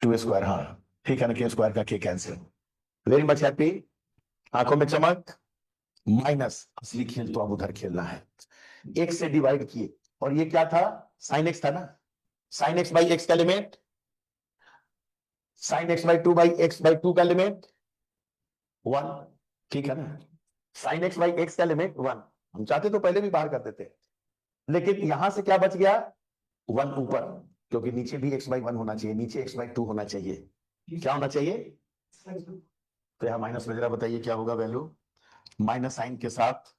2 स्क्वायर, हाँ ठीक है ना, के स्क्वायर का के कैंसिल, वेरी मच हैप्पी, आंखों में चमक, माइनस, असली खेल तो अब उधर खेलना है, एक से डिवाइड किए, और ये क्या था? साइन एक्स था ना, साइन एक्स बाई एक्स का limit, sine x by 2 by x by 2 का लिमिट 1, ठीक है ना, साइन एक्स बाई एक्स का लिमिट 1, हम चाहते तो पहले भी बाहर कर देते, लेकिन यहां से क्या बच गया? 1 ऊपर, क्योंकि नीचे भी x बाई 1 होना चाहिए, नीचे x बाई 2 होना चाहिए, क्या होना चाहिए? तो यहां माइनस में जरा बताइए क्या होगा वैल्यू? माइनस साइन के साथ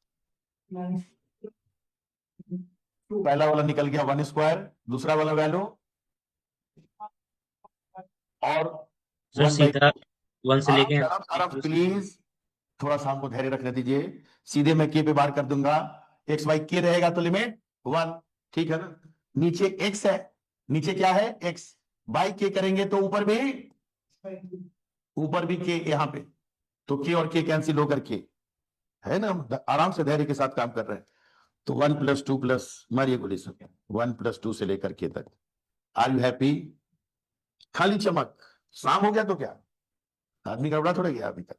पहला वाला निकल गया 1 स्क्वायर, दूसरा वाला वैल्यू, और सर सीधा 1 से लेके आराम प्लीज, थोड़ा सा हमको धैर्य रखने दीजिए, सीधे मैं के पे बार कर दूंगा, एक्स बाई के रहेगा तो लिमिट 1, ठीक है ना, नीचे एक्स है, नीचे क्या है? एक्स, बाई के करेंगे तो ऊपर भी के, यहां पे तो के और के कैंसिल होकर के, है ना, हम आराम से धैर्य के साथ काम कर रहे हैं, तो 1 प्लस 2 प्लस, मारिए गोली सब, 1 प्लस 2 से लेकर के तक, आर यू हैप्पी? खाली चमक, शाम हो गया तो क्या, आदमी गड़बड़ा थोड़ा गया अभी तक,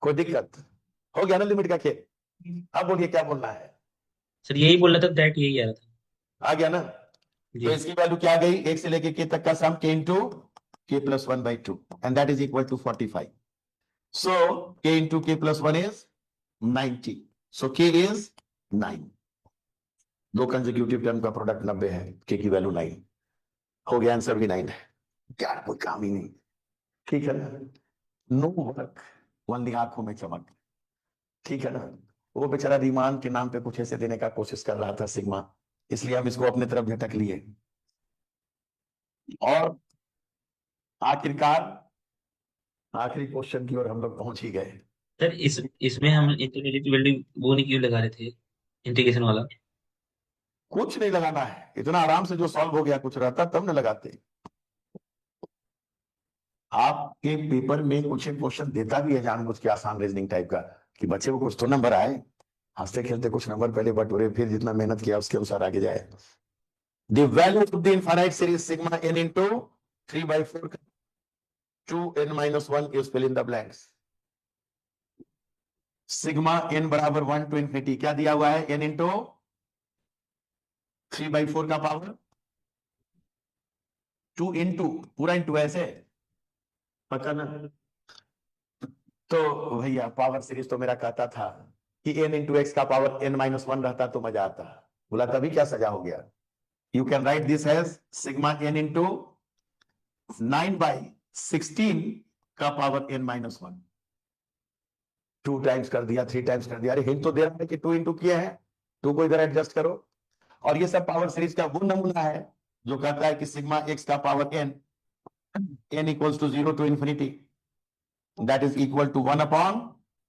कोई दिक्कत? हो गया ना लिमिट का खेल? अब बोलिए क्या बोलना है? सर यही बोल रहा था, डायरेक्ट यही आ रहा था आ गया ना? जी। तो इसकी वैल्यू क्या आ गई? एक से लेके के तक का सम k into k plus 1 by 2, and that is equal to 45, so k into k plus 1 is 90, सो के इज 9, दो कंसेक्यूटिव टर्म का प्रोडक्ट 90 है, के की वैल्यू 9 हो गया, आंसर भी 9 है, क्या कोई काम ही नहीं, ठीक है ना, नो वर्क, ओनली आंखों में चमक, ठीक है ना, वो बेचारा रीमान के नाम पे कुछ ऐसे देने का कोशिश कर रहा था सिग्मा, इसलिए हम इसको अपने तरफ झटक लिए, और आखिरकार आखिरी क्वेश्चन की ओर हम लोग पहुंच ही गए। सर इसमें हम इंटीग्रेटेड वैल्यू वो नहीं क्यों लगा रहे थे, इंटीग्रेशन वाला? कुछ नहीं लगाना है, इतना आराम से जो सॉल्व हो गया, कुछ रहता तब न लगाते, आपके पेपर में कुछ क्वेश्चन देता भी है जानबूझ के आसान रीजनिंग टाइप का, कि बच्चे को कुछ तो नंबर आए, हंसते खेलते कुछ नंबर पहले बटोरे, फिर जितना मेहनत किया उसके अनुसार आगे जाए। The value of the infinite series sigma n into 3/4 2n minus 1 is fill in the blanks। Sigma n बराबर 1 to infinity, क्या दिया हुआ है? n into 3/4 का पावर 2 into, पूरा इंटू ऐसे पता ना, तो भैया पावर सीरीज तो मेरा कहता था कि n into x का पावर n-1 रहता तो मजा आता, बोला तभी क्या सजा हो गया। You can write this as sigma n into 9/16 का पावर n-1, 2 टाइम्स कर दिया, 3 टाइम्स कर दिया, अरे हिंट तो दे रहा है कि 2 इंटू किया है, 2 को इधर एडजस्ट करो, और ये सब पावर सीरीज का वो नमूना है जो कहता है कि सिग्मा x का power n equals to 0 to infinity, that is equal to 1 upon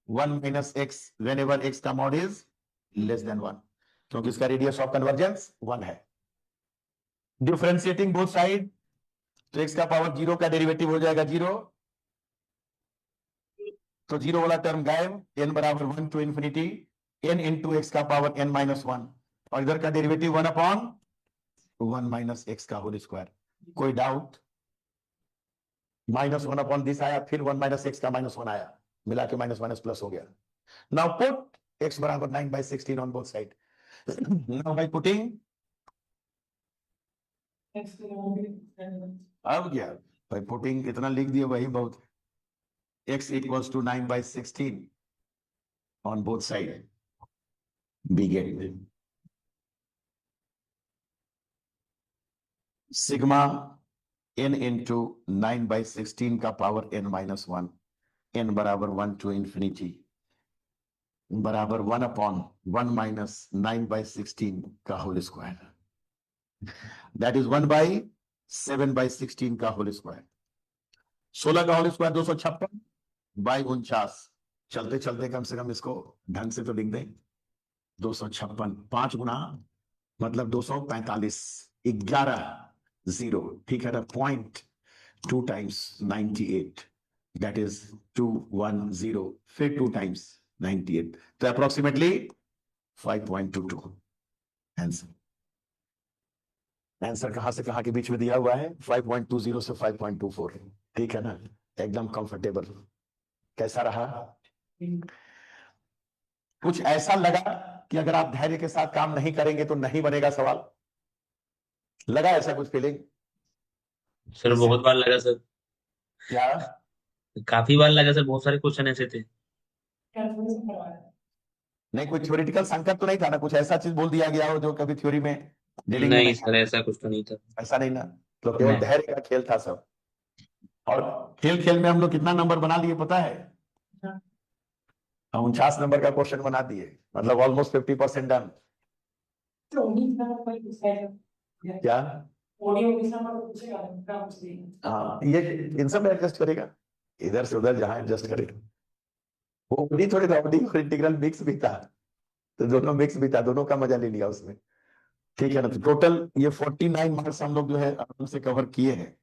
1 minus x whenever x का mod is less than 1, क्योंकि इसका रेडियस ऑफ कन्वर्जेंस 1 है। डिफरेंशिएटिंग बोथ साइड, तो x का पावर 0 का डेरिवेटिव हो जाएगा 0, तो जीरो वाला टर्म गायब, n बराबर 1 to infinity n into x का पावर n माइनस 1, और इधर का डेरिवेटिव 1 अपॉन 1 माइनस एक्स का होल स्क्वायर। कोई डाउट? माइनस 1 अपॉन दिस आया, फिर 1 माइनस एक्स का माइनस 1 आया, मिला के माइनस माइनस प्लस हो गया। नाउ पुट x बराबर 9/16 on both side. Now by putting, अब क्या भाई, पुटिंग इतना लिख दिया वही बहुत है। x equals to 9/16 on both side, we get sigma n into 9/16 का पावर n माइनस 1, n बराबर 1 टू इंफिनिटी बराबर 1 अपॉन 1 माइनस 9/16 का होल स्क्वायर, दैट इज 1/7/16 का होल स्क्वायर। 16 का होल स्क्वायर 256 बाई 49। चलते चलते कम से कम इसको ढंग से तो लिख दें। 256 5 गुना मतलब 245, 11 0, ठीक है ना। 0.2 टाइम्स 98, दैट इज 210, फिर 2 टाइम्स 98, तो अप्रोक्सीमेटली 5.22 आंसर। आंसर कहां से कहां के बीच में दिया हुआ है? 5.20 से 5.24, ठीक है ना, एकदम कंफर्टेबल। कैसा रहा? कुछ ऐसा लगा कि अगर आप धैर्य के साथ काम नहीं करेंगे तो नहीं बनेगा सवाल? लगा ऐसा कुछ फीलिंग? सर बहुत बार लगा सर, क्या? काफी बार लगा सर, बहुत सारे क्वेश्चन ऐसे थे। नहीं, कोई थ्योरेटिकल संकट तो नहीं था ना? कुछ ऐसा चीज बोल दिया गया हो जो कभी थ्योरी में डीलिंग में नहीं नहीं सर, ऐसा कुछ तो नहीं था। था? ऐसा नहीं ना, तो केवल नहीं। धैर्य का खेल था सब। और खेल खेल में हम लोग कितना नंबर बना लिए पता है? हम 49 नंबर का क्वेश्चन बना दिए, मतलब ऑलमोस्ट 50% डन। क्या? हाँ, ये इन सब में एडजस्ट करेगा, इधर से उधर जहां एडजस्ट करेगा। वो भी थोड़ी था, और इंटीग्रल मिक्स भी था, तो दोनों मिक्स भी था, दोनों का मजा ले लिया उसमें, ठीक है ना। तो टोटल ये 49 मार्क्स हम लोग जो है आराम से कवर किए हैं।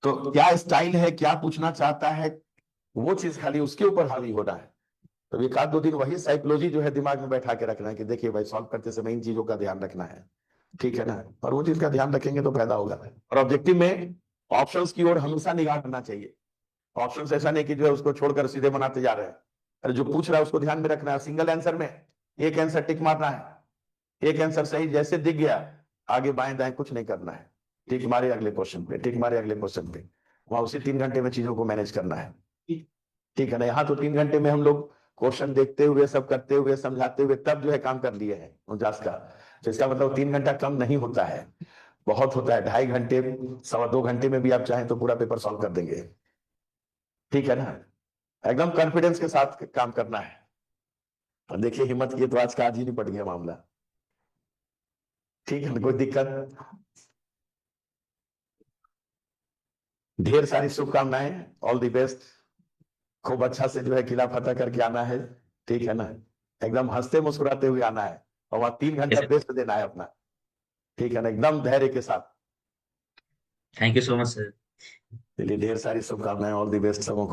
तो क्या स्टाइल है, क्या पूछना चाहता है, वो चीज खाली उसके ऊपर हावी होना है। तो एक आध दो दिन वही साइकोलॉजी जो है दिमाग में बैठा के रखना है कि देखिए भाई, सॉल्व करते समय इन चीजों का ध्यान रखना है, ठीक है ना। और वो चीज का ध्यान रखेंगे तो फायदा होगा। और ऑब्जेक्टिव में ऑप्शंस की ओर हमेशा निगाह रखना चाहिए। ऑप्शंस ऐसा नहीं कि जो है उसको छोड़कर सीधे बनाते जा रहे हैं। अरे जो पूछ रहा है उसको ध्यान में रखना है। सिंगल आंसर में एक आंसर टिक मारना है, एक आंसर सही जैसे दिख गया, आगे बाएं दाएं कुछ नहीं करना है। टिक मारे अगले क्वेश्चन पे, टिक मारे अगले क्वेश्चन पे, वहां उसी 3 घंटे में चीजों को मैनेज करना है, ठीक है ना। यहाँ तो 3 घंटे में हम लोग क्वेश्चन देखते हुए, सब करते हुए, समझाते हुए तब जो है काम कर लिए हैं 49 का। तो इसका मतलब 3 घंटा कम नहीं होता है, बहुत होता है। 2.5 घंटे, 2.25 घंटे में भी आप चाहें तो पूरा पेपर सॉल्व कर देंगे, ठीक है ना। एकदम कॉन्फिडेंस के साथ काम करना है। और देखिए हिम्मत की तो आज का आज ही नहीं पड़ गया मामला, ठीक है ना। कोई दिक्कत? ढेर सारी शुभकामनाएं, ऑल द बेस्ट। खूब अच्छा से जो है किला फतेह करके आना है, ठीक है ना। एकदम हंसते मुस्कुराते हुए आना है, और वहां 3 घंटा बेस्ट देना है अपना, ठीक है ना, एकदम धैर्य के साथ। Thank you so much sir. चलिए, ढेर सारी शुभकामनाएं, ऑल द बेस्ट सबों को।